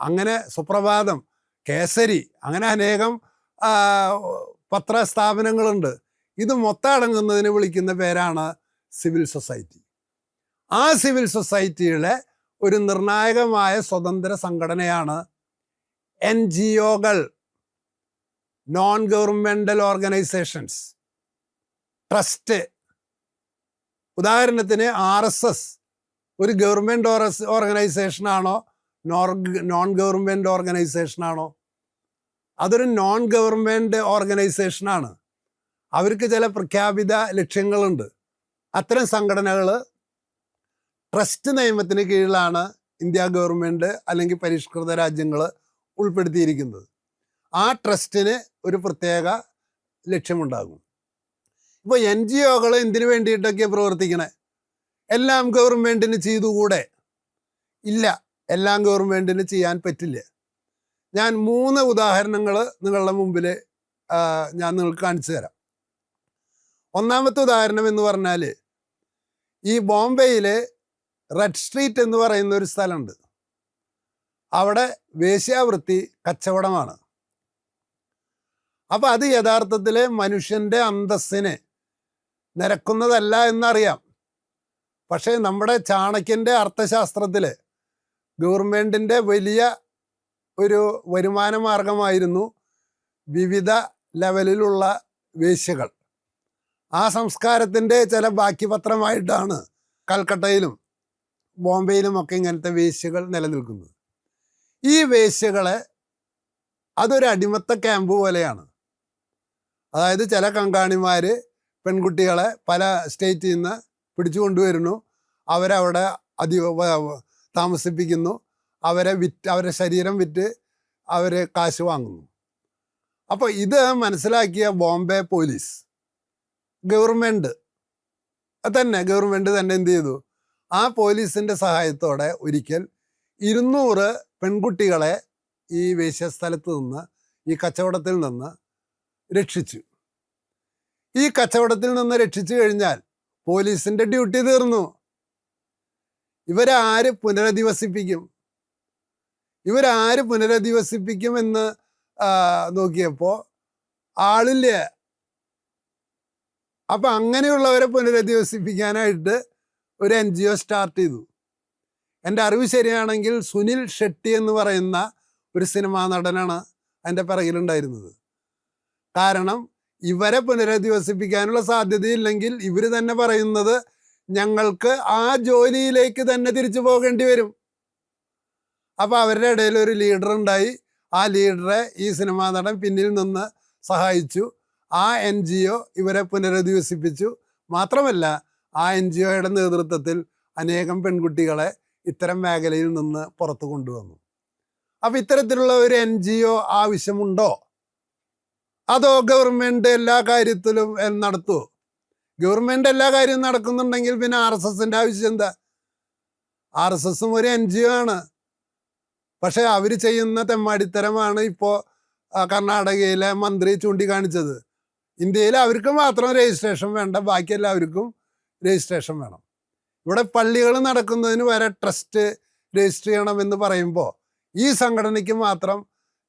അങ്ങനെ സുപ്രഭാതം, കേസരി, അങ്ങനെ അനേകം പത്രസ്ഥാപനങ്ങളുണ്ട്. ഇത് മൊത്തം അടങ്ങുന്നതിന് വിളിക്കുന്ന പേരാണ് സിവിൽ സൊസൈറ്റി. ആ സിവിൽ സൊസൈറ്റിയുടെ ഒരു നിർണായകമായ സ്വതന്ത്ര സംഘടനയാണ് NGOകൾ, നോൺ ഗവൺമെൻ്റൽ ഓർഗനൈസേഷൻസ്, ട്രസ്റ്റ്. ഉദാഹരണത്തിന് RSS ഒരു ഗവൺമെൻറ് ഓർഗനൈസേഷനാണോ നോൺ ഗവൺമെൻറ് ഓർഗനൈസേഷനാണോ? അതൊരു നോൺ ഗവൺമെൻറ് ഓർഗനൈസേഷനാണ്. അവർക്ക് ചില പ്രഖ്യാപിത ലക്ഷ്യങ്ങളുണ്ട്. അത്തരം സംഘടനകൾ ട്രസ്റ്റ് നിയമത്തിന് കീഴിലാണ് ഇന്ത്യ ഗവൺമെൻറ് അല്ലെങ്കിൽ പരിഷ്കൃത രാജ്യങ്ങൾ ഉൾപ്പെടുത്തിയിരിക്കുന്നത്. ആ ട്രസ്റ്റിന് ഒരു പ്രത്യേക ലക്ഷ്യമുണ്ടാകും. ഇപ്പോൾ NGOകൾ എന്തിനു വേണ്ടിയിട്ടൊക്കെയാണ് പ്രവർത്തിക്കണേ? എല്ലാം ഗവൺമെൻറ്റിന് ചെയ്തുകൂടെ? ഇല്ല, എല്ലാം ഗവൺമെൻറ്റിന് ചെയ്യാൻ പറ്റില്ല. ഞാൻ 3 ഉദാഹരണങ്ങൾ നിങ്ങളുടെ മുമ്പിൽ ഞാൻ നിങ്ങൾക്ക് കാണിച്ചു തരാം. ഒന്നാമത്തെ ഉദാഹരണം എന്ന് പറഞ്ഞാൽ, ഈ ബോംബെയിൽ റെഡ് സ്ട്രീറ്റ് എന്ന് പറയുന്ന ഒരു സ്ഥലമുണ്ട്. അവിടെ വേശ്യാവൃത്തി കച്ചവടമാണ്. അപ്പം അത് യഥാർത്ഥത്തിൽ മനുഷ്യൻ്റെ അന്തസ്സിന് നിരക്കുന്നതല്ല എന്നറിയാം. പക്ഷേ നമ്മുടെ ചാണക്യൻ്റെ അർത്ഥശാസ്ത്രത്തിൽ ഗവൺമെൻറ്റിൻ്റെ വലിയ ഒരു വരുമാന മാർഗമായിരുന്നു വിവിധ ലെവലിലുള്ള വേശ്യകൾ. ആ സംസ്കാരത്തിൻ്റെ ചില ബാക്കി പത്രമായിട്ടാണ് കൽക്കട്ടയിലും ബോംബെയിലുമൊക്കെ ഇങ്ങനത്തെ വേശ്യകൾ നിലനിൽക്കുന്നത്. ഈ വേശ്യകളെ അതൊരു അടിമത്ത ക്യാമ്പ് പോലെയാണ്. അതായത് ചില കങ്കാണിമാർ പെൺകുട്ടികളെ പല സ്റ്റേറ്റിൽ നിന്ന് പിടിച്ചു കൊണ്ടുവരുന്നു, അവരവിടെ താമസിപ്പിക്കുന്നു, അവരെ ശരീരം വിറ്റ് അവർ കാശ് വാങ്ങുന്നു. അപ്പോൾ ഇത് മനസ്സിലാക്കിയ ബോംബെ പോലീസ്, ഗവൺമെൻറ് തന്നെ എന്ത് ചെയ്തു? ആ പോലീസിൻ്റെ സഹായത്തോടെ ഒരിക്കൽ 200 പെൺകുട്ടികളെ ഈ വേശ്യസ്ഥലത്ത് നിന്ന്, ഈ കച്ചവടത്തിൽ നിന്ന് രക്ഷിച്ചു. ഈ കച്ചവടത്തിൽ നിന്ന് രക്ഷിച്ചു കഴിഞ്ഞാൽ പോലീസിൻ്റെ ഡ്യൂട്ടി തീർന്നു. ഇവരാര് പുനരധിവസിപ്പിക്കുമെന്ന് നോക്കിയപ്പോൾ ആളില്ല. അപ്പം അങ്ങനെയുള്ളവരെ പുനരധിവസിപ്പിക്കാനായിട്ട് ഒരു NGO സ്റ്റാർട്ട് ചെയ്തു. എൻ്റെ അറിവ് ശരിയാണെങ്കിൽ സുനിൽ ഷെട്ടി എന്ന് പറയുന്ന ഒരു സിനിമാ നടനാണ് അതിൻ്റെ പിറകിലുണ്ടായിരുന്നത്. കാരണം ഇവരെ പുനരധിവസിപ്പിക്കാനുള്ള സാധ്യതയില്ലെങ്കിൽ ഇവർ തന്നെ പറയുന്നത് ഞങ്ങൾക്ക് ആ ജോലിയിലേക്ക് തന്നെ തിരിച്ചു പോകേണ്ടി വരും. അപ്പോൾ അവരുടെ ഇടയിൽ ഒരു ലീഡർ ഉണ്ടായി. ആ ലീഡറെ ഈ സിനിമാ നടൻ പിന്നിൽ നിന്ന് സഹായിച്ചു. ആ NGO ഇവരെ പുനരധിവസിപ്പിച്ചു. മാത്രമല്ല ആ NGOയുടെ നേതൃത്വത്തിൽ അനേകം പെൺകുട്ടികളെ ഇത്തരം മേഖലയിൽ നിന്ന് പുറത്തു കൊണ്ടുവന്നു. അപ്പം ഇത്തരത്തിലുള്ള ഒരു NGO ആവശ്യമുണ്ടോ? അതോ ഗവൺമെൻറ് എല്ലാ കാര്യത്തിലും നടത്തുമോ? ഗവൺമെൻറ് എല്ലാ കാര്യവും നടക്കുന്നുണ്ടെങ്കിൽ പിന്നെ RSSൻ്റെ ആവശ്യം എന്താ? RSSും ഒരു NGO ആണ്. പക്ഷേ അവർ ചെയ്യുന്ന തെമ്മാടിത്തരമാണ് ഇപ്പോൾ കർണാടകയിലെ മന്ത്രി ചൂണ്ടിക്കാണിച്ചത്. ഇന്ത്യയിൽ അവർക്ക് മാത്രം രജിസ്ട്രേഷൻ വേണ്ട, ബാക്കി എല്ലാവർക്കും രജിസ്ട്രേഷൻ വേണം. ഇവിടെ പള്ളികൾ നടക്കുന്നതിന് വരെ ട്രസ്റ്റ് രജിസ്റ്റർ ചെയ്യണമെന്ന് പറയുമ്പോൾ ഈ സംഘടനയ്ക്ക് മാത്രം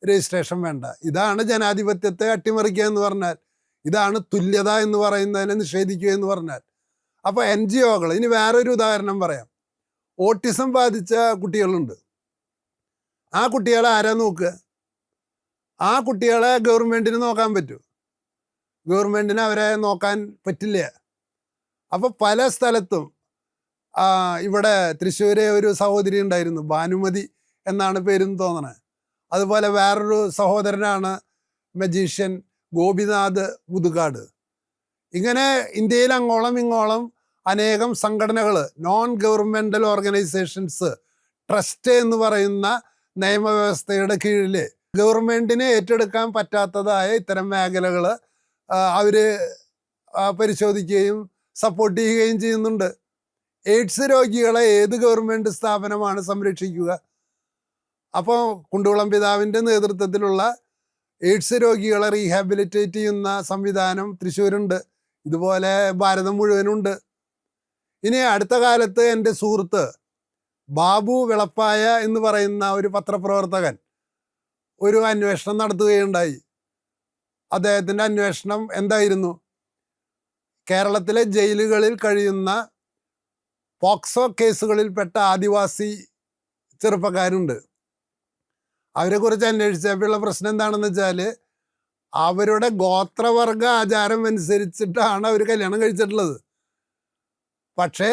രജിസ്ട്രേഷൻ വേണ്ട. ഇതാണ് ജനാധിപത്യത്തെ അട്ടിമറിക്കുക എന്ന് പറഞ്ഞാൽ, ഇതാണ് തുല്യത എന്ന് പറയുന്നതിനെ നിഷേധിക്കുക എന്ന് പറഞ്ഞാൽ. അപ്പോൾ NGOകൾ, ഇനി വേറൊരു ഉദാഹരണം പറയാം. ഓട്ടിസം ബാധിച്ച കുട്ടികളുണ്ട്. ആ കുട്ടികളെ ആരാ നോക്കുക? ആ കുട്ടികളെ ഗവൺമെൻറ്റിന് നോക്കാൻ പറ്റുമോ? ഗവൺമെൻറ്റിന് അവരെ നോക്കാൻ പറ്റില്ല. അപ്പോൾ പല സ്ഥലത്തും ഇവിടെ തൃശ്ശൂരെ ഒരു സഹോദരി ഉണ്ടായിരുന്നു, ഭാനുമതി എന്നാണ് പേരെന്ന് തോന്നണത്. അതുപോലെ വേറൊരു സഹോദരനാണ് മജീഷ്യൻ ഗോപിനാഥ് മുതുകാട്. ഇങ്ങനെ ഇന്ത്യയിൽ അങ്ങോളം ഇങ്ങോളം അനേകം സംഘടനകൾ, നോൺ ഗവൺമെൻ്റൽ ഓർഗനൈസേഷൻസ്, ട്രസ്റ്റ് എന്ന് പറയുന്ന നിയമവ്യവസ്ഥയുടെ കീഴിൽ ഗവൺമെൻറ്റിന് ഏറ്റെടുക്കാൻ പറ്റാത്തതായ ഇത്തരം മേഖലകൾ അവർ പരിശോധിക്കുകയും സപ്പോർട്ട് ചെയ്യുകയും ചെയ്യുന്നുണ്ട്. എയ്ഡ്സ് രോഗികളെ ഏത് ഗവൺമെൻറ് സ്ഥാപനമാണ് സംരക്ഷിക്കുക? അപ്പോൾ കുണ്ടുകുളം പിതാവിൻ്റെ നേതൃത്വത്തിലുള്ള എയ്ഡ്സ് രോഗികളെ റീഹാബിലിറ്റേറ്റ് ചെയ്യുന്ന സംവിധാനം തൃശ്ശൂരുണ്ട്. ഇതുപോലെ ഭാരതം മുഴുവനുണ്ട്. ഇനി അടുത്ത കാലത്ത് എൻ്റെ സുഹൃത്ത് ബാബു വിളപ്പായ എന്ന് പറയുന്ന ഒരു പത്രപ്രവർത്തകൻ ഒരു അന്വേഷണം നടത്തുകയുണ്ടായി. അദ്ദേഹത്തിൻ്റെ അന്വേഷണം എന്തായിരുന്നു? കേരളത്തിലെ ജയിലുകളിൽ കഴിയുന്ന പോക്സോ കേസുകളിൽപ്പെട്ട ആദിവാസി ചെറുപ്പക്കാരുണ്ട്. അവരെക്കുറിച്ച് അന്വേഷിച്ചപ്പോഴുള്ള പ്രശ്നം എന്താണെന്ന് വെച്ചാൽ, അവരുടെ ഗോത്രവർഗ ആചാരം അനുസരിച്ചിട്ടാണ് അവർ കല്യാണം കഴിച്ചിട്ടുള്ളത്. പക്ഷേ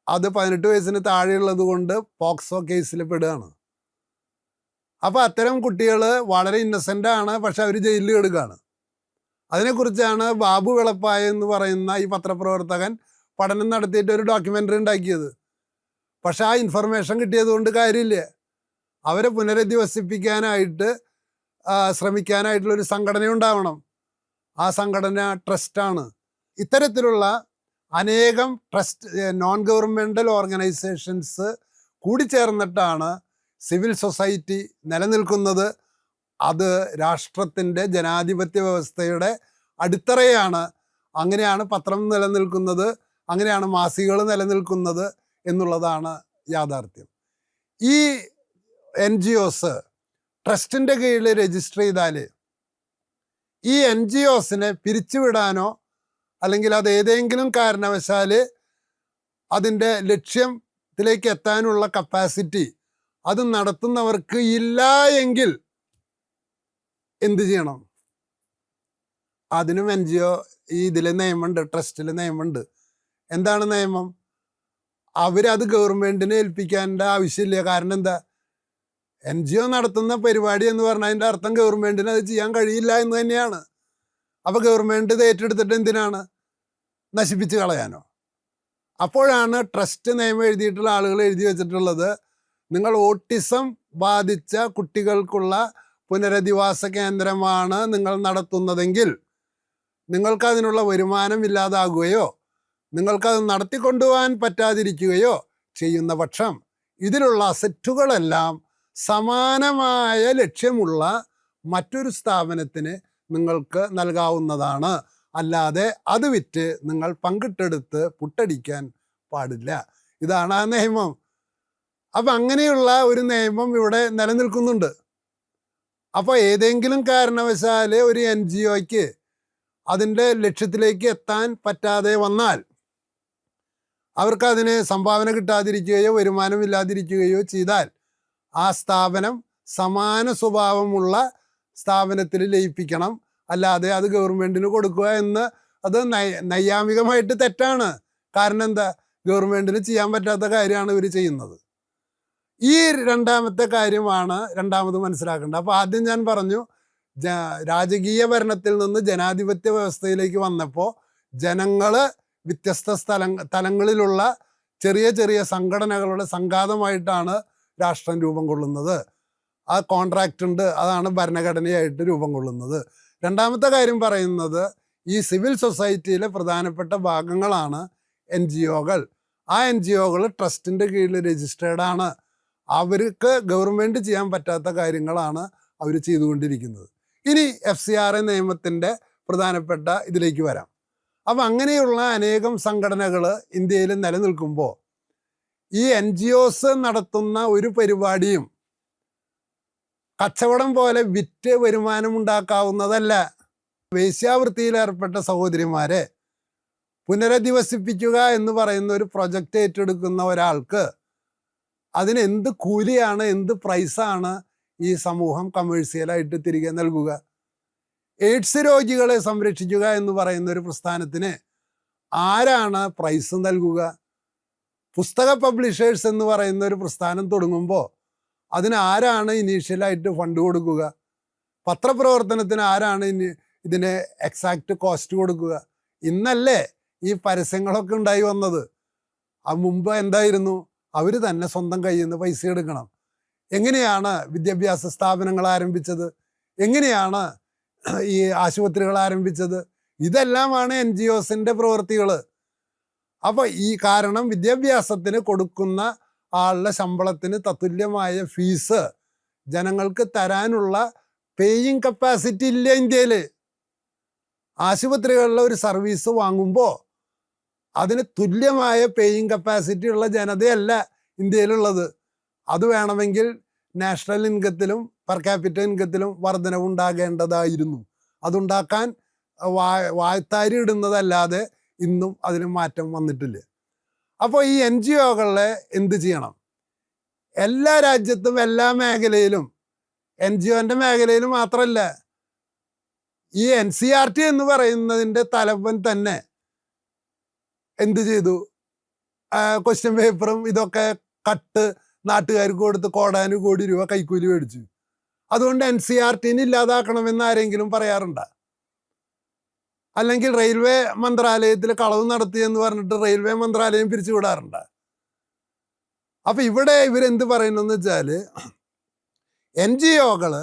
അത് 18 വയസ്സിന് താഴെയുള്ളത് കൊണ്ട് പോക്സോ കേസിൽ പെടുകയാണ്. അപ്പോൾ അത്തരം കുട്ടികൾ വളരെ ഇന്നസെൻ്റാണ്, പക്ഷെ അവർ ജയിലിൽ കിടക്കുകയാണ്. അതിനെക്കുറിച്ചാണ് ബാബു വിളപ്പായ എന്ന് പറയുന്ന ഈ പത്രപ്രവർത്തകൻ പഠനം നടത്തിയിട്ട് ഒരു ഡോക്യുമെൻ്ററി ഉണ്ടാക്കിയത്. പക്ഷെ ആ ഇൻഫർമേഷൻ കിട്ടിയത് കൊണ്ട് കാര്യമില്ല. അവരെ പുനരധിവസിപ്പിക്കാനായിട്ട് ശ്രമിക്കാനായിട്ടുള്ളൊരു സംഘടന ഉണ്ടാവണം. ആ സംഘടന ട്രസ്റ്റാണ്. ഇത്തരത്തിലുള്ള അനേകം ട്രസ്റ്റ് നോൺ ഗവൺമെൻറ്റൽ ഓർഗനൈസേഷൻസ് കൂടിച്ചേർന്നിട്ടാണ് സിവിൽ സൊസൈറ്റി നിലനിൽക്കുന്നത്. അത് രാഷ്ട്രത്തിൻ്റെ ജനാധിപത്യ വ്യവസ്ഥയുടെ അടിത്തറയാണ്. അങ്ങനെയാണ് പത്രം നിലനിൽക്കുന്നത്, അങ്ങനെയാണ് മാസികകൾ നിലനിൽക്കുന്നത് എന്നുള്ളതാണ് യാഥാർത്ഥ്യം. ഈ NGOs ട്രസ്റ്റിൻ്റെ കീഴിൽ രജിസ്റ്റർ ചെയ്താൽ ഈ NGOസിനെ പിരിച്ചുവിടാനോ അല്ലെങ്കിൽ അത് ഏതെങ്കിലും കാരണവശാൽ അതിൻ്റെ ലക്ഷ്യത്തിലേക്ക് എത്താനുള്ള കപ്പാസിറ്റി അത് നടത്തുന്നവർക്ക് ഇല്ല എങ്കിൽ എന്ത് ചെയ്യണം? അതിനും NGO ഇതിൽ നിയമമുണ്ട്, ട്രസ്റ്റിൽ നിയമമുണ്ട്. എന്താണ് നിയമം? അവരത് ഗവൺമെൻറ്റിനെ ഏൽപ്പിക്കേണ്ട ആവശ്യമില്ല. കാരണം എന്താ? NGO നടത്തുന്ന പരിപാടി എന്ന് പറഞ്ഞാൽ അതിൻ്റെ അർത്ഥം ഗവൺമെൻറ്റിന് അത് ചെയ്യാൻ കഴിയില്ല എന്ന് തന്നെയാണ്. അപ്പോൾ ഗവൺമെൻറ് ഇത് ഏറ്റെടുത്തിട്ട് എന്തിനാണ്? നശിപ്പിച്ച് കളയാനോ? അപ്പോഴാണ് ട്രസ്റ്റ് നിയമം എഴുതിയിട്ടുള്ള ആളുകൾ എഴുതി വെച്ചിട്ടുള്ളത്, നിങ്ങൾ ഓട്ടിസം ബാധിച്ച കുട്ടികൾക്കുള്ള പുനരധിവാസ കേന്ദ്രമാണ് നിങ്ങൾ നടത്തുന്നതെങ്കിൽ നിങ്ങൾക്കതിനുള്ള വരുമാനം ഇല്ലാതാകുകയോ നിങ്ങൾക്കത് നടത്തിക്കൊണ്ടുപോകാൻ പറ്റാതിരിക്കുകയോ ചെയ്യുന്ന പക്ഷം ഇതിലുള്ള അസറ്റുകളെല്ലാം സമാനമായ ലക്ഷ്യമുള്ള മറ്റൊരു സ്ഥാപനത്തിന് നിങ്ങൾക്ക് നൽകാവുന്നതാണ്. അല്ലാതെ അത് വിറ്റ് നിങ്ങൾ പങ്കിട്ടെടുത്ത് പുട്ടടിക്കാൻ പാടില്ല. ഇതാണ് ആ നിയമം. അപ്പം അങ്ങനെയുള്ള ഒരു നിയമം ഇവിടെ നിലനിൽക്കുന്നുണ്ട്. അപ്പോൾ ഏതെങ്കിലും കാരണവശാൽ ഒരു NGOയ്ക്ക് അതിൻ്റെ ലക്ഷ്യത്തിലേക്ക് എത്താൻ പറ്റാതെ വന്നാൽ അവർക്കതിന് സംഭാവന കിട്ടാതിരിക്കുകയോ വരുമാനമില്ലാതിരിക്കുകയോ ചെയ്താൽ ആ സ്ഥാപനം സമാന സ്വഭാവമുള്ള സ്ഥാപനത്തിൽ ലയിപ്പിക്കണം. അല്ലാതെ അത് ഗവൺമെൻറ്റിന് കൊടുക്കുക എന്ന് അത് നൈയാമികമായിട്ട് തെറ്റാണ്. കാരണം എന്താ? ഗവൺമെൻറ്റിന് ചെയ്യാൻ പറ്റാത്ത കാര്യമാണ് ഇവർ ചെയ്യുന്നത്. ഈ രണ്ടാമത്തെ കാര്യമാണ് രണ്ടാമത് മനസ്സിലാക്കേണ്ടത്. അപ്പോൾ ആദ്യം ഞാൻ പറഞ്ഞു, രാജകീയ ഭരണത്തിൽ നിന്ന് ജനാധിപത്യ വ്യവസ്ഥയിലേക്ക് വന്നപ്പോൾ ജനങ്ങൾ വ്യത്യസ്ത തലങ്ങളിലുള്ള ചെറിയ ചെറിയ സംഘടനകളുടെ സംഘാതമായിട്ടാണ് രാഷ്ട്രം രൂപം കൊള്ളുന്നത്. ആ കോൺട്രാക്റ്റ് ഉണ്ട്, അതാണ് ഭരണഘടനയായിട്ട് രൂപം കൊള്ളുന്നത്. രണ്ടാമത്തെ കാര്യം പറയുന്നത്, ഈ സിവിൽ സൊസൈറ്റിയിലെ പ്രധാനപ്പെട്ട ഭാഗങ്ങളാണ് NGOകൾ. ആ NGOകൾ ട്രസ്റ്റിൻ്റെ കീഴിൽ രജിസ്റ്റേർഡാണ്. അവർക്ക് ഗവൺമെൻറ് ചെയ്യാൻ പറ്റാത്ത കാര്യങ്ങളാണ് അവർ ചെയ്തുകൊണ്ടിരിക്കുന്നത്. ഇനി FCRA നിയമത്തിൻ്റെ പ്രധാനപ്പെട്ട ഇതിലേക്ക് വരാം. അപ്പം അങ്ങനെയുള്ള അനേകം സംഘടനകൾ ഇന്ത്യയിൽ നിലനിൽക്കുമ്പോൾ ഈ NGOs നടത്തുന്ന ഒരു പരിപാടിയും കച്ചവടം പോലെ വിറ്റ് വരുമാനമുണ്ടാക്കാവുന്നതല്ല. വേശ്യാവൃത്തിയിലേർപ്പെട്ട സഹോദരിമാരെ പുനരധിവസിപ്പിക്കുക എന്ന് പറയുന്ന ഒരു പ്രൊജക്റ്റ് ഏറ്റെടുക്കുന്ന ഒരാൾക്ക് അതിന് എന്ത് കൂലിയാണ്, എന്ത് പ്രൈസാണ് ഈ സമൂഹം കമേഴ്സ്യലായിട്ട് തിരികെ നൽകുക? എയ്ഡ്സ് രോഗികളെ സംരക്ഷിക്കുക എന്ന് പറയുന്ന ഒരു പ്രസ്ഥാനത്തിന് ആരാണ് പ്രൈസ് നൽകുക? പുസ്തക പബ്ലിഷേഴ്സ് എന്ന് പറയുന്ന ഒരു പ്രസ്ഥാനം തുടങ്ങുമ്പോൾ അതിന് ആരാണ് ഇനീഷ്യലായിട്ട് ഫണ്ട് കൊടുക്കുക? പത്രപ്രവർത്തനത്തിന് ആരാണ് ഇതിന് എക്സാക്റ്റ് കോസ്റ്റ് കൊടുക്കുക? ഇന്നല്ലേ ഈ പരസ്യങ്ങളൊക്കെ ഉണ്ടായി വന്നത്. ആ മുമ്പ് എന്തായിരുന്നു? അവർ തന്നെ സ്വന്തം കയ്യിൽ നിന്ന് പൈസ എടുക്കണം. എങ്ങനെയാണ് വിദ്യാഭ്യാസ സ്ഥാപനങ്ങൾ ആരംഭിച്ചത്? എങ്ങനെയാണ് ഈ ആശുപത്രികൾ ആരംഭിച്ചത്? ഇതെല്ലാമാണ് NGOസിൻ്റെ പ്രവൃത്തികൾ. അപ്പോൾ ഈ കാരണം വിദ്യാഭ്യാസത്തിന് കൊടുക്കുന്ന ആളുടെ ശമ്പളത്തിന് തത്തുല്യമായ ഫീസ് ജനങ്ങൾക്ക് തരാനുള്ള പേയിങ് കപ്പാസിറ്റി ഇല്ല ഇന്ത്യയിൽ. ആശുപത്രികളിലെ ഒരു സർവീസ് വാങ്ങുമ്പോൾ അതിന് തുല്യമായ പേയിങ് കപ്പാസിറ്റി ഉള്ള ജനതയല്ല ഇന്ത്യയിലുള്ളത്. അത് വേണമെങ്കിൽ നാഷണൽ ഇൻകത്തിലും പെർ ക്യാപിറ്റ ഇൻകത്തിലും വർധനവുണ്ടാകേണ്ടതായിരുന്നു. അതുണ്ടാക്കാൻ വായ്ത്താരി ഇടുന്നതല്ലാതെ ഇന്നും അതിന് മാറ്റം വന്നിട്ടില്ല. അപ്പോൾ ഈ NGOകളെ എന്ത് ചെയ്യണം? എല്ലാ രാജ്യത്തും എല്ലാ മേഖലയിലും, NGOൻ്റെ മേഖലയിൽ മാത്രമല്ല, ഈ NCERT എന്ന് പറയുന്നതിൻ്റെ തലവൻ തന്നെ എന്ത് ചെയ്തു? ക്വസ്റ്റ്യൻ പേപ്പറും ഇതൊക്കെ കട്ട് നാട്ടുകാർക്ക് കൊടുത്ത് കോടാനുകോടി രൂപ കൈക്കൂലി മേടിച്ചു. അതുകൊണ്ട് NCERTനെ ഇല്ലാതാക്കണമെന്ന് ആരെങ്കിലും പറയാറുണ്ടോ? അല്ലെങ്കിൽ റെയിൽവേ മന്ത്രാലയത്തിൽ കളവ് നടത്തിയെന്ന് പറഞ്ഞിട്ട് റെയിൽവേ മന്ത്രാലയം പിരിച്ചുവിടാറുണ്ട്? അപ്പം ഇവിടെ ഇവരെന്ത് പറയുന്നെന്ന് വെച്ചാൽ, NGOകൾ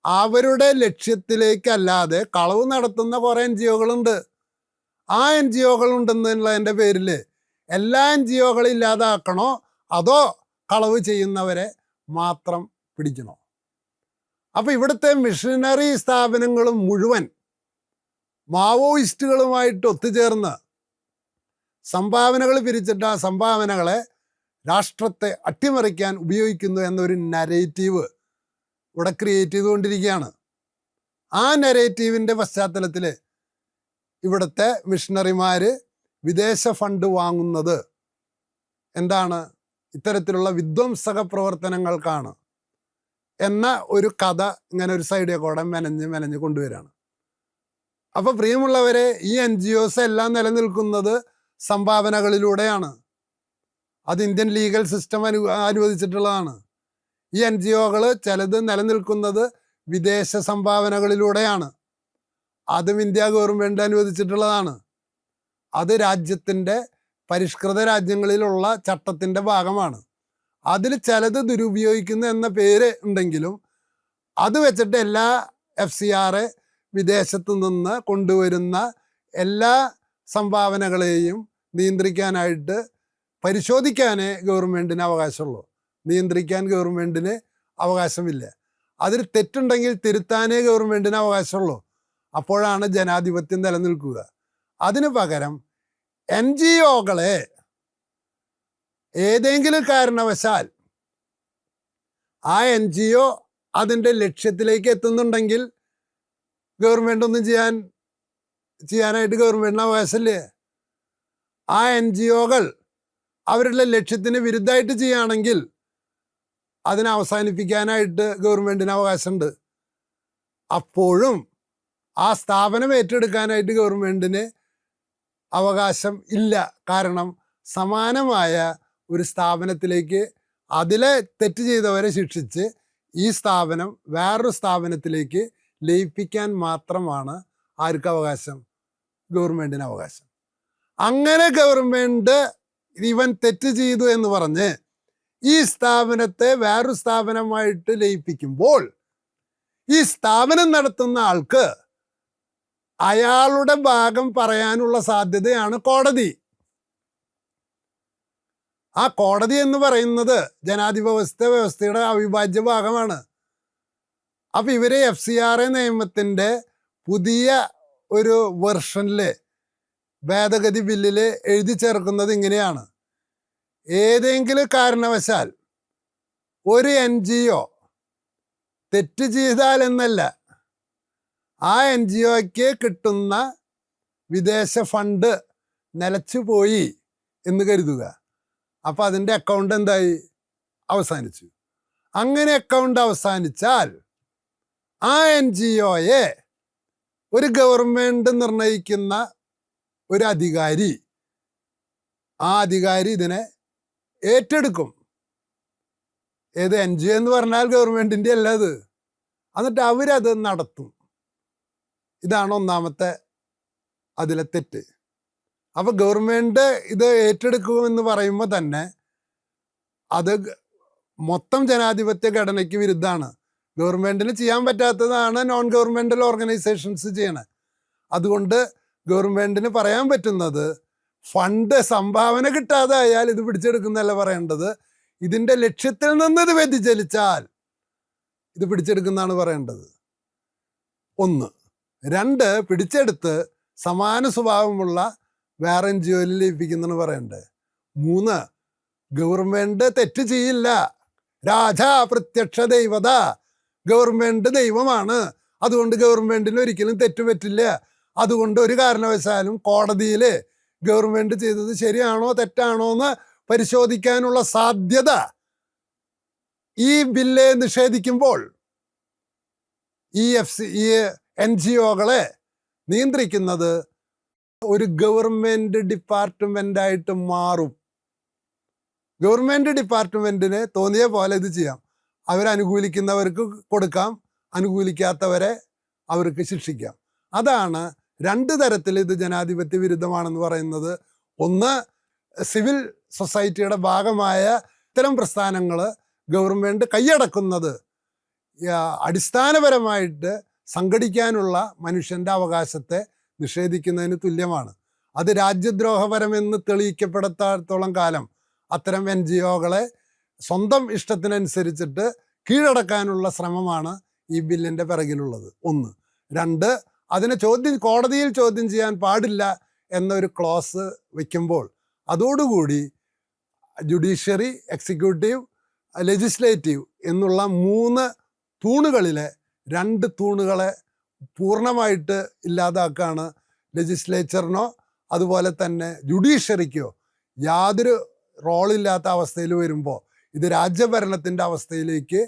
അവരുടെ ലക്ഷ്യത്തിലേക്കല്ലാതെ കളവ് നടത്തുന്ന കുറേ NGOകളുണ്ട്. ആ NGOകൾ ഉണ്ടെന്നുള്ളതിൻ്റെ പേരിൽ എല്ലാ NGOകളും ഇല്ലാതാക്കണോ അതോ കളവ് ചെയ്യുന്നവരെ മാത്രം പിടിക്കണോ? അപ്പോൾ ഇവിടുത്തെ മിഷനറി സ്ഥാപനങ്ങളും മുഴുവൻ മാവോയിസ്റ്റുകളുമായിട്ട് ഒത്തുചേർന്ന് സംഭാവനകൾ പിരിച്ചിട്ട് ആ സംഭാവനകളെ രാഷ്ട്രത്തെ അട്ടിമറിക്കാൻ ഉപയോഗിക്കുന്നു എന്നൊരു നരേറ്റീവ് ഇവിടെ ക്രിയേറ്റ് ചെയ്തുകൊണ്ടിരിക്കുകയാണ്. ആ നരേറ്റീവിൻ്റെ പശ്ചാത്തലത്തിൽ ഇവിടുത്തെ മിഷണറിമാർ വിദേശ ഫണ്ട് വാങ്ങുന്നത് എന്താണ്? ഇത്തരത്തിലുള്ള വിധ്വംസക പ്രവർത്തനങ്ങൾക്കാണ് എന്ന ഒരു കഥ ഇങ്ങനെ ഒരു സൈഡിൽ കൂടെ മെനഞ്ഞ് കൊണ്ടുവരികയാണ്. അപ്പോൾ പ്രിയമുള്ളവരെ, ഈ NGOs എല്ലാം നിലനിൽക്കുന്നത് സംഭാവനകളിലൂടെയാണ്. അത് ഇന്ത്യൻ ലീഗൽ സിസ്റ്റം അനുവദിച്ചിട്ടുള്ളതാണ്. ഈ NGOകൾ ചിലത് നിലനിൽക്കുന്നത് വിദേശ സംഭാവനകളിലൂടെയാണ്. അതും ഇന്ത്യ ഗവൺമെൻറ് അനുവദിച്ചിട്ടുള്ളതാണ്. അത് രാജ്യത്തിൻ്റെ പരിഷ്കൃത രാജ്യങ്ങളിലുള്ള ചട്ടത്തിൻ്റെ ഭാഗമാണ്. അതിൽ ചിലത് ദുരുപയോഗിക്കുന്നു എന്ന പേര് ഉണ്ടെങ്കിലും അത് വെച്ചിട്ട് എല്ലാ FCR വിദേശത്തു നിന്ന് കൊണ്ടുവരുന്ന എല്ലാ സംഭാവനകളെയും നിയന്ത്രിക്കാനായിട്ട് പരിശോധിക്കാനേ ഗവൺമെൻറ്റിന് അവകാശമുള്ളൂ. നിയന്ത്രിക്കാൻ ഗവൺമെൻറ്റിന് അവകാശമില്ല. അതിൽ തെറ്റുണ്ടെങ്കിൽ തിരുത്താനേ ഗവൺമെൻറ്റിന് അവകാശമുള്ളൂ. അപ്പോഴാണ് ജനാധിപത്യം നിലനിൽക്കുക. അതിനു പകരം NGOകളെ ഏതെങ്കിലും കാരണവശാൽ ആ NGO അതിൻ്റെ ലക്ഷ്യത്തിലേക്ക് എത്തുന്നുണ്ടെങ്കിൽ ഗവൺമെൻറ് ഒന്നും ചെയ്യാനായിട്ട് ഗവൺമെൻറ്റിന് അവകാശമില്ലേ? ആ NGOകൾ അവരുടെ ലക്ഷ്യത്തിന് വിരുദ്ധമായിട്ട് ചെയ്യുകയാണെങ്കിൽ അതിനെ അവസാനിപ്പിക്കാനായിട്ട് ഗവൺമെൻറ്റിന് അവകാശമുണ്ട്. അപ്പോഴും ആ സ്ഥാപനം ഏറ്റെടുക്കാനായിട്ട് ഗവൺമെൻറ്റിന് അവകാശം ഇല്ല. കാരണം സമാനമായ ഒരു സ്ഥാപനത്തിലേക്ക് അതിലെ തെറ്റ് ചെയ്തവരെ ശിക്ഷിച്ച് ഈ സ്ഥാപനം വേറൊരു സ്ഥാപനത്തിലേക്ക് ലയിപ്പിക്കാൻ മാത്രമാണ് ആർക്ക് അവകാശം? ഗവൺമെൻറ്റിന് അവകാശം. അങ്ങനെ ഗവൺമെൻറ് ഇവൻ തെറ്റ് ചെയ്തു എന്ന് പറഞ്ഞ് ഈ സ്ഥാപനത്തെ വേറൊരു സ്ഥാപനമായിട്ട് ലയിപ്പിക്കുമ്പോൾ ഈ സ്ഥാപനം നടത്തുന്ന ആൾക്ക് അയാളുടെ ഭാഗം പറയാനുള്ള സാധ്യതയാണ് കോടതി. ആ കോടതി എന്ന് പറയുന്നത് ജനാധിപത്യ വ്യവസ്ഥയുടെ അവിഭാജ്യ ഭാഗമാണ്. അപ്പം ഇവരെ FCRA നിയമത്തിൻ്റെ പുതിയ ഒരു വെർഷനിൽ ഭേദഗതി ബില്ലിൽ എഴുതി ചേർക്കുന്നത് ഇങ്ങനെയാണ്: ഏതെങ്കിലും കാരണവശാൽ ഒരു NGO തെറ്റ് ചെയ്താൽ എന്നല്ല, ആ NGOയ്ക്ക് കിട്ടുന്ന വിദേശ ഫണ്ട് നിലച്ചുപോയി എന്ന് കരുതുക. അപ്പോൾ അതിൻ്റെ അക്കൗണ്ട് എന്തായി? അവസാനിച്ചു. അങ്ങനെ അക്കൗണ്ട് അവസാനിച്ചാൽ ആ NGOയെ ഒരു ഗവൺമെൻറ് നിർണയിക്കുന്ന ഒരു അധികാരി, ആ അധികാരി ഇതിനെ ഏറ്റെടുക്കും. ഏത് NGO എന്ന് പറഞ്ഞാൽ ഗവൺമെൻറ്റിൻ്റെ അല്ല അത്. എന്നിട്ട് അവരത് നടത്തും. ഇതാണ് ഒന്നാമത്തെ അതിലെ തെറ്റ്. അപ്പോൾ ഗവൺമെൻറ് ഇത് ഏറ്റെടുക്കുമെന്ന് പറയുമ്പോൾ തന്നെ അത് മൊത്തം ജനാധിപത്യ ഘടനയ്ക്ക് വിരുദ്ധമാണ്. ഗവൺമെൻറ്റിന് ചെയ്യാൻ പറ്റാത്തതാണ് നോൺ ഗവൺമെൻറ്റൽ ഓർഗനൈസേഷൻസ് ചെയ്യണത്. അതുകൊണ്ട് ഗവൺമെൻറ്റിന് പറയാൻ പറ്റുന്നത് ഫണ്ട് സംഭാവന കിട്ടാതെ ആയാൽ ഇത് പിടിച്ചെടുക്കുന്നതല്ല പറയേണ്ടത്. ഇതിൻ്റെ ലക്ഷ്യത്തിൽ നിന്ന് ഇത് വ്യതിചലിച്ചാൽ ഇത് പിടിച്ചെടുക്കുന്നതാണ് പറയേണ്ടത്. ഒന്ന്. രണ്ട്, പിടിച്ചെടുത്ത് സമാന സ്വഭാവമുള്ള വേറെ NGOയിൽ ലയിപ്പിക്കുന്നതാണ് പറയേണ്ടത്. മൂന്ന്, ഗവൺമെൻറ് തെറ്റ് ചെയ്യില്ല. രാജ പ്രത്യക്ഷ ദൈവത, ഗവൺമെൻറ് ദൈവമാണ്, അതുകൊണ്ട് ഗവൺമെൻറ്റിന് ഒരിക്കലും തെറ്റുപറ്റില്ല. അതുകൊണ്ട് ഒരു കാരണവശാലും കോടതിയിൽ ഗവൺമെൻറ് ചെയ്തത് ശരിയാണോ തെറ്റാണോ എന്ന് പരിശോധിക്കാനുള്ള സാധ്യത ഈ ബില്ല് നിഷേധിക്കുമ്പോൾ ഈ NGOകളെ നിയന്ത്രിക്കുന്നത് ഒരു ഗവൺമെൻറ് ഡിപ്പാർട്ട്മെൻ്റായിട്ട് മാറും. ഗവൺമെൻറ് ഡിപ്പാർട്ട്മെൻറ്റിന് തോന്നിയ പോലെ ഇത് ചെയ്യാം. അവരനുകൂലിക്കുന്നവർക്ക് കൊടുക്കാം, അനുകൂലിക്കാത്തവരെ അവർക്ക് ശിക്ഷിക്കാം. അതാണ് രണ്ട് തരത്തിൽ ഇത് ജനാധിപത്യ വിരുദ്ധമാണെന്ന് പറയുന്നത്. ഒന്ന്, സിവിൽ സൊസൈറ്റിയുടെ ഭാഗമായ ഇത്തരം പ്രസ്ഥാനങ്ങൾ ഗവൺമെൻറ് കൈയടക്കുന്നത് അടിസ്ഥാനപരമായിട്ട് സംഘടിക്കാനുള്ള മനുഷ്യൻ്റെ അവകാശത്തെ നിഷേധിക്കുന്നതിന് തുല്യമാണ്. അത് രാജ്യദ്രോഹപരമെന്ന് തെളിയിക്കപ്പെടത്തോളം കാലം അത്തരം NGOകളെ സ്വന്തം ഇഷ്ടത്തിനനുസരിച്ചിട്ട് കീഴടക്കാനുള്ള ശ്രമമാണ് ഈ ബില്ലിൻ്റെ പിറകിലുള്ളത്. ഒന്ന്. രണ്ട്, അതിനെ കോടതിയിൽ ചോദ്യം ചെയ്യാൻ പാടില്ല എന്നൊരു ക്ലോസ് വയ്ക്കുമ്പോൾ അതോടുകൂടി ജുഡീഷ്യറി, എക്സിക്യൂട്ടീവ്, ലെജിസ്ലേറ്റീവ് എന്നുള്ള മൂന്ന് തൂണുകളിലെ രണ്ട് തൂണുകളെ പൂർണ്ണമായിട്ട് ഇല്ലാതാക്കാണ്. ലെജിസ്ലേച്ചറിനോ അതുപോലെ തന്നെ ജുഡീഷ്യറിക്കോ യാതൊരു റോളില്ലാത്ത അവസ്ഥയിൽ വരുമ്പോൾ ഇത് രാജ്യഭരണത്തിൻ്റെ അവസ്ഥയിലേക്ക്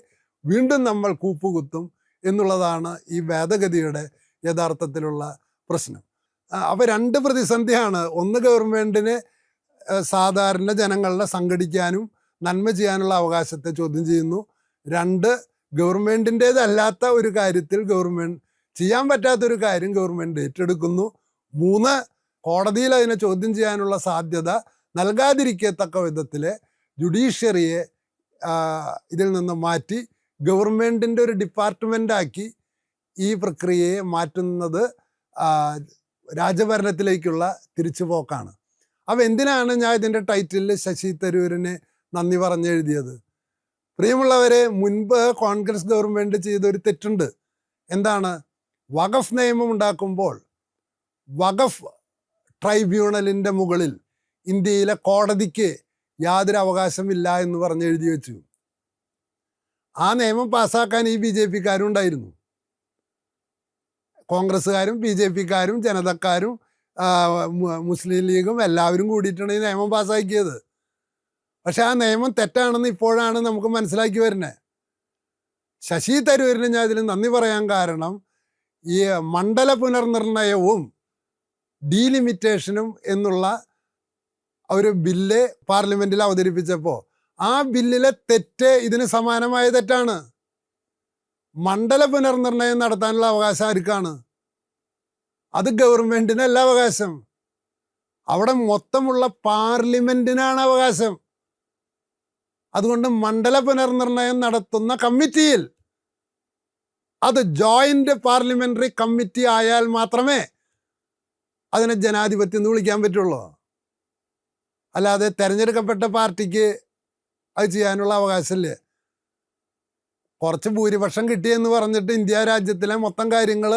വീണ്ടും നമ്മൾ കൂപ്പുകുത്തും എന്നുള്ളതാണ് ഈ ഭേദഗതിയുടെ യഥാർത്ഥത്തിലുള്ള പ്രശ്നം. അപ്പോൾ രണ്ട് പ്രതിസന്ധിയാണ്. ഒന്ന്, ഗവൺമെൻറ്റിന് സാധാരണ ജനങ്ങളെ സംഘടിക്കാനും നന്മ ചെയ്യാനുള്ള അവകാശത്തെ ചോദ്യം ചെയ്യുന്നു. രണ്ട്, ഗവൺമെൻറ്റിൻ്റേതല്ലാത്ത ഒരു കാര്യത്തിൽ ഗവൺമെൻറ് ചെയ്യാൻ പറ്റാത്തൊരു കാര്യം ഗവൺമെൻറ് ഏറ്റെടുക്കുന്നു. മൂന്ന്, കോടതിയിൽ അതിനെ ചോദ്യം ചെയ്യാനുള്ള സാധ്യത നൽകാതിരിക്കത്തക്ക വിധത്തിൽ ജുഡീഷ്യറിയെ ഇതിൽ നിന്ന് മാറ്റി ഗവൺമെൻറ്റിൻ്റെ ഒരു ഡിപ്പാർട്ട്മെൻറ്റാക്കി ഈ പ്രക്രിയയെ മാറ്റുന്നത് രാജഭരണത്തിലേക്കുള്ള തിരിച്ചുപോക്കാണ്. അപ്പോൾ എന്തിനാണ് ഞാൻ ഇതിൻ്റെ ടൈറ്റിലിൽ ശശി തരൂരിന് നന്ദി പറഞ്ഞെഴുതിയത്? പ്രിയമുള്ളവരെ, മുൻപ് കോൺഗ്രസ് ഗവൺമെൻറ് ചെയ്തൊരു തെറ്റുണ്ട്. എന്താണ്? വഖഫ് നിയമം ഉണ്ടാക്കുമ്പോൾ വഖഫ് ട്രൈബ്യൂണലിൻ്റെ മുകളിൽ ഇന്ത്യയിലെ കോടതിക്ക് യാതൊരു അവകാശമില്ല എന്ന് പറഞ്ഞ് എഴുതി വെച്ചു. ആ നിയമം പാസ്സാക്കാൻ ഈ BJP-ക്കാരും ഉണ്ടായിരുന്നു. കോൺഗ്രസ്സുകാരും BJP-ക്കാരും ജനതക്കാരും മുസ്ലിം ലീഗും എല്ലാവരും കൂടിയിട്ടാണ് ഈ നിയമം പാസ്സാക്കിയത്. പക്ഷെ ആ നിയമം തെറ്റാണെന്ന് ഇപ്പോഴാണ് നമുക്ക് മനസ്സിലാക്കി വരുന്നത്. ശശി തരൂരിന് ഞാൻ ഇതിൽ നന്ദി പറയാൻ കാരണം ഈ മണ്ഡല പുനർനിർണയവും ഡീലിമിറ്റേഷനും എന്നുള്ള ഒരു ബില്ല് പാർലമെൻറ്റിൽ അവതരിപ്പിച്ചപ്പോൾ ആ ബില്ലിലെ തെറ്റ് ഇതിന് സമാനമായ തെറ്റാണ്. മണ്ഡല പുനർനിർണയം നടത്താനുള്ള അവകാശം ആർക്കാണ്? അത് ഗവൺമെൻറ്റിനല്ല അവകാശം. അവിടെ മൊത്തമുള്ള പാർലമെൻറ്റിനാണ് അവകാശം. അതുകൊണ്ട് മണ്ഡല പുനർനിർണയം നടത്തുന്ന കമ്മിറ്റിയിൽ അത് ജോയിൻ്റ് പാർലമെൻ്ററി കമ്മിറ്റി ആയാൽ മാത്രമേ അതിനെ ജനാധിപത്യം എന്ന് വിളിക്കാൻ പറ്റുള്ളൂ. അല്ലാതെ തിരഞ്ഞെടുക്കപ്പെട്ട പാർട്ടിക്ക് അത് ചെയ്യാനുള്ള അവകാശമില്ലേ? കുറച്ച് ഭൂരിപക്ഷം കിട്ടിയെന്ന് പറഞ്ഞിട്ട് ഇന്ത്യ രാജ്യത്തിലെ മൊത്തം കാര്യങ്ങൾ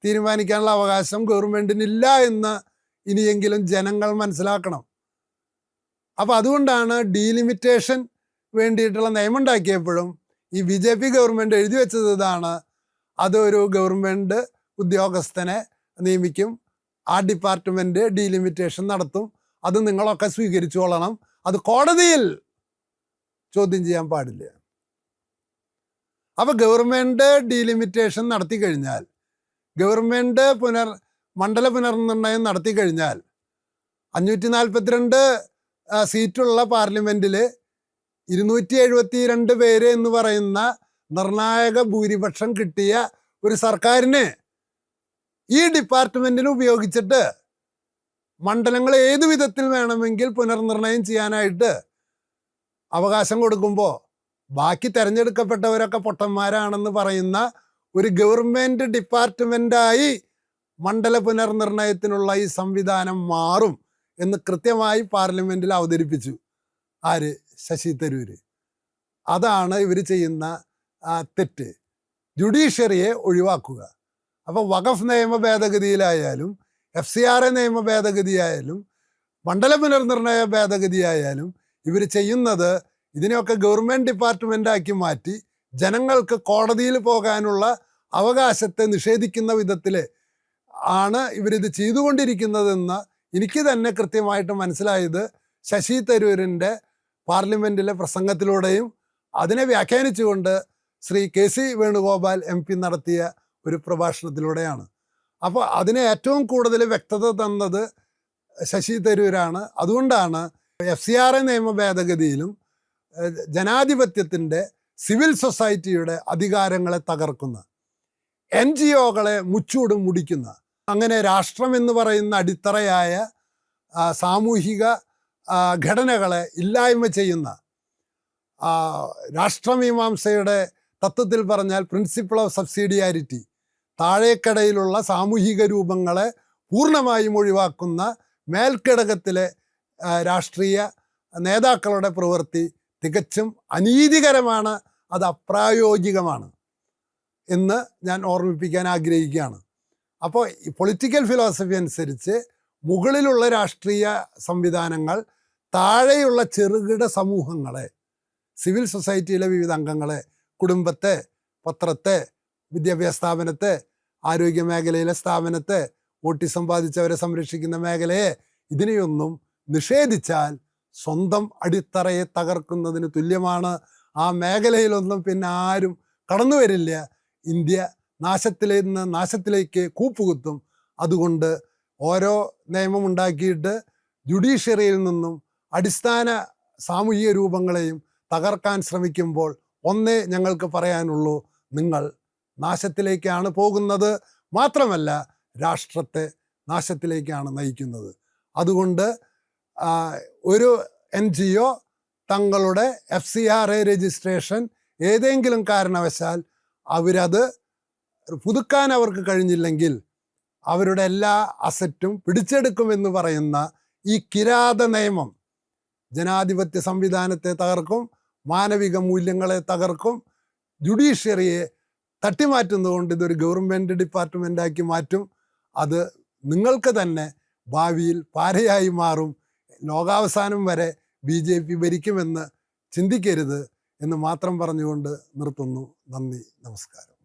തീരുമാനിക്കാനുള്ള അവകാശം ഗവൺമെൻറ്റിനില്ല എന്ന് ഇനിയെങ്കിലും ജനങ്ങൾ മനസ്സിലാക്കണം. അപ്പോൾ അതുകൊണ്ടാണ് ഡീലിമിറ്റേഷൻ വേണ്ടിയിട്ടുള്ള നിയമം ഉണ്ടാക്കിയപ്പോഴും ഈ BJP ഗവൺമെൻറ് എഴുതി വെച്ചത് ഇതാണ്: അതൊരു ഗവൺമെൻറ് ഉദ്യോഗസ്ഥനെ നിയമിക്കും, ആ ഡിപ്പാർട്ട്മെൻറ്റ് ഡീലിമിറ്റേഷൻ നടത്തും, അത് നിങ്ങളൊക്കെ സ്വീകരിച്ചോളണം, അത് കോടതിയിൽ ചോദ്യം ചെയ്യാൻ പാടില്ല. അപ്പോൾ ഗവൺമെൻറ് ഡീലിമിറ്റേഷൻ നടത്തി കഴിഞ്ഞാൽ, ഗവൺമെൻറ് മണ്ഡല പുനർനിർണയം നടത്തി കഴിഞ്ഞാൽ 542 സീറ്റുള്ള പാർലമെൻറ്റിൽ 272 പേര് എന്ന് പറയുന്ന നിർണായക ഭൂരിപക്ഷം കിട്ടിയ ഒരു സർക്കാരിന് ഈ ഡിപ്പാർട്ട്മെൻറ്റിനെ ഉപയോഗിച്ചിട്ട് മണ്ഡലങ്ങൾ ഏതു വിധത്തിൽ വേണമെങ്കിൽ പുനർനിർണയം ചെയ്യാനായിട്ട് അവകാശം കൊടുക്കുമ്പോൾ ബാക്കി തിരഞ്ഞെടുക്കപ്പെട്ടവരൊക്കെ പൊട്ടന്മാരാണെന്ന് പറയുന്ന ഒരു ഗവൺമെൻറ് ഡിപ്പാർട്ട്മെൻറ്റായി മണ്ഡല പുനർനിർണയത്തിനുള്ള ഈ സംവിധാനം മാറും എന്ന് കൃത്യമായി പാർലമെൻറ്റിൽ അവതരിപ്പിച്ചു. ആര്? ശശി തരൂർ. അതാണ് ഇവർ ചെയ്യുന്ന തെറ്റ്. ജുഡീഷ്യറിയെ ഒഴിവാക്കുക. അപ്പോൾ വഖഫ് നിയമ ഭേദഗതിയിലായാലും FCRA നിയമ ഭേദഗതിയായാലും മണ്ഡല പുനർനിർണയ ഭേദഗതിയായാലും ഇവർ ചെയ്യുന്നത് ഇതിനെയൊക്കെ ഗവൺമെൻറ് ഡിപ്പാർട്ട്മെൻറ്റാക്കി മാറ്റി ജനങ്ങൾക്ക് കോടതിയിൽ പോകാനുള്ള അവകാശത്തെ നിഷേധിക്കുന്ന വിധത്തിൽ ആണ് ഇവരിത് ചെയ്തുകൊണ്ടിരിക്കുന്നതെന്ന് എനിക്ക് തന്നെ കൃത്യമായിട്ട് മനസ്സിലായത് ശശി തരൂരിൻ്റെ പാർലമെൻറ്റിലെ പ്രസംഗത്തിലൂടെയും അതിനെ വ്യാഖ്യാനിച്ചുകൊണ്ട് ശ്രീ KC വേണുഗോപാൽ MP നടത്തിയ ഒരു പ്രഭാഷണത്തിലൂടെയാണ്. അപ്പോൾ അതിനെ ഏറ്റവും കൂടുതൽ വ്യക്തത തന്നത് ശശി തരൂരാണ്. അതുകൊണ്ടാണ് FCRA നിയമ ഭേദഗതിയിലും ജനാധിപത്യത്തിൻ്റെ സിവിൽ സൊസൈറ്റിയുടെ അധികാരങ്ങളെ തകർക്കുന്ന NGOകളെ മുച്ചൂടും മുടിക്കുന്ന അങ്ങനെ രാഷ്ട്രം എന്ന് പറയുന്ന അടിത്തറയായ സാമൂഹിക ഘടനകളെ ഇല്ലായ്മ ചെയ്യുന്ന രാഷ്ട്രമീമാംസയുടെ തത്വത്തിൽ പറഞ്ഞാൽ പ്രിൻസിപ്പിൾ ഓഫ് സബ്സിഡിയാരിറ്റി, താഴേക്കടയിലുള്ള സാമൂഹിക രൂപങ്ങളെ പൂർണ്ണമായും ഒഴിവാക്കുന്ന മേൽക്കിടകത്തിലെ രാഷ്ട്രീയ നേതാക്കളുടെ പ്രവൃത്തി തികച്ചും അനീതികരമാണ്, അത് അപ്രായോഗികമാണ് എന്ന് ഞാൻ ഓർമ്മിപ്പിക്കാൻ ആഗ്രഹിക്കുകയാണ്. അപ്പോൾ ഈ പൊളിറ്റിക്കൽ ഫിലോസഫി അനുസരിച്ച് മുകളിലുള്ള രാഷ്ട്രീയ സംവിധാനങ്ങൾ താഴെയുള്ള ചെറുകിട സമൂഹങ്ങളെ, സിവിൽ സൊസൈറ്റിയിലെ വിവിധ അംഗങ്ങളെ, കുടുംബത്തെ, പത്രത്തെ, വിദ്യാഭ്യാസ സ്ഥാപനത്തെ, ആരോഗ്യ മേഖലയിലെ സ്ഥാപനത്തെ, ഓട്ടിസം ബാധിച്ചവരെ സംരക്ഷിക്കുന്ന മേഖലയെ, ഇതിനെയൊന്നും നിഷേധിച്ചാൽ സ്വന്തം അടിത്തറയെ തകർക്കുന്നതിന് തുല്യമാണ്. ആ മേഖലയിലൊന്നും പിന്നെ ആരും കടന്നു വരില്ല. ഇന്ത്യ നാശത്തിലേക്ക് കൂപ്പുകുത്തും. അതുകൊണ്ട് ഓരോ നിയമം ഉണ്ടാക്കിയിട്ട് ജുഡീഷ്യറിയിൽ നിന്നും അടിസ്ഥാന സാമൂഹിക രൂപങ്ങളെയും തകർക്കാൻ ശ്രമിക്കുമ്പോൾ ഒന്നേ ഞങ്ങൾക്ക് പറയാനുള്ളൂ, നിങ്ങൾ നാശത്തിലേക്കാണ് പോകുന്നത്. മാത്രമല്ല രാഷ്ട്രത്തെ നാശത്തിലേക്കാണ് നയിക്കുന്നത്. അതുകൊണ്ട് ഒരു NGO തങ്ങളുടെ FCRA രജിസ്ട്രേഷൻ ഏതെങ്കിലും കാരണവശാൽ അവരത് പുതുക്കാൻ അവർക്ക് കഴിഞ്ഞില്ലെങ്കിൽ അവരുടെ എല്ലാ അസറ്റും പിടിച്ചെടുക്കുമെന്ന് പറയുന്ന ഈ കിരാത നിയമം ജനാധിപത്യ സംവിധാനത്തെ തകർക്കും, മാനവിക മൂല്യങ്ങളെ തകർക്കും, ജുഡീഷ്യറിയെ തട്ടിമാറ്റുന്നതുകൊണ്ട് ഇതൊരു ഗവൺമെൻറ് ഡിപ്പാർട്ട്മെൻറ്റാക്കി മാറ്റും. അത് നിങ്ങൾക്ക് തന്നെ ഭാവിയിൽ പാരയായി മാറും. ലോകാവസാനം വരെ BJP ഭരിക്കുമെന്ന് ചിന്തിക്കരുത് എന്ന് മാത്രം പറഞ്ഞുകൊണ്ട് നിർത്തുന്നു. നന്ദി, നമസ്കാരം.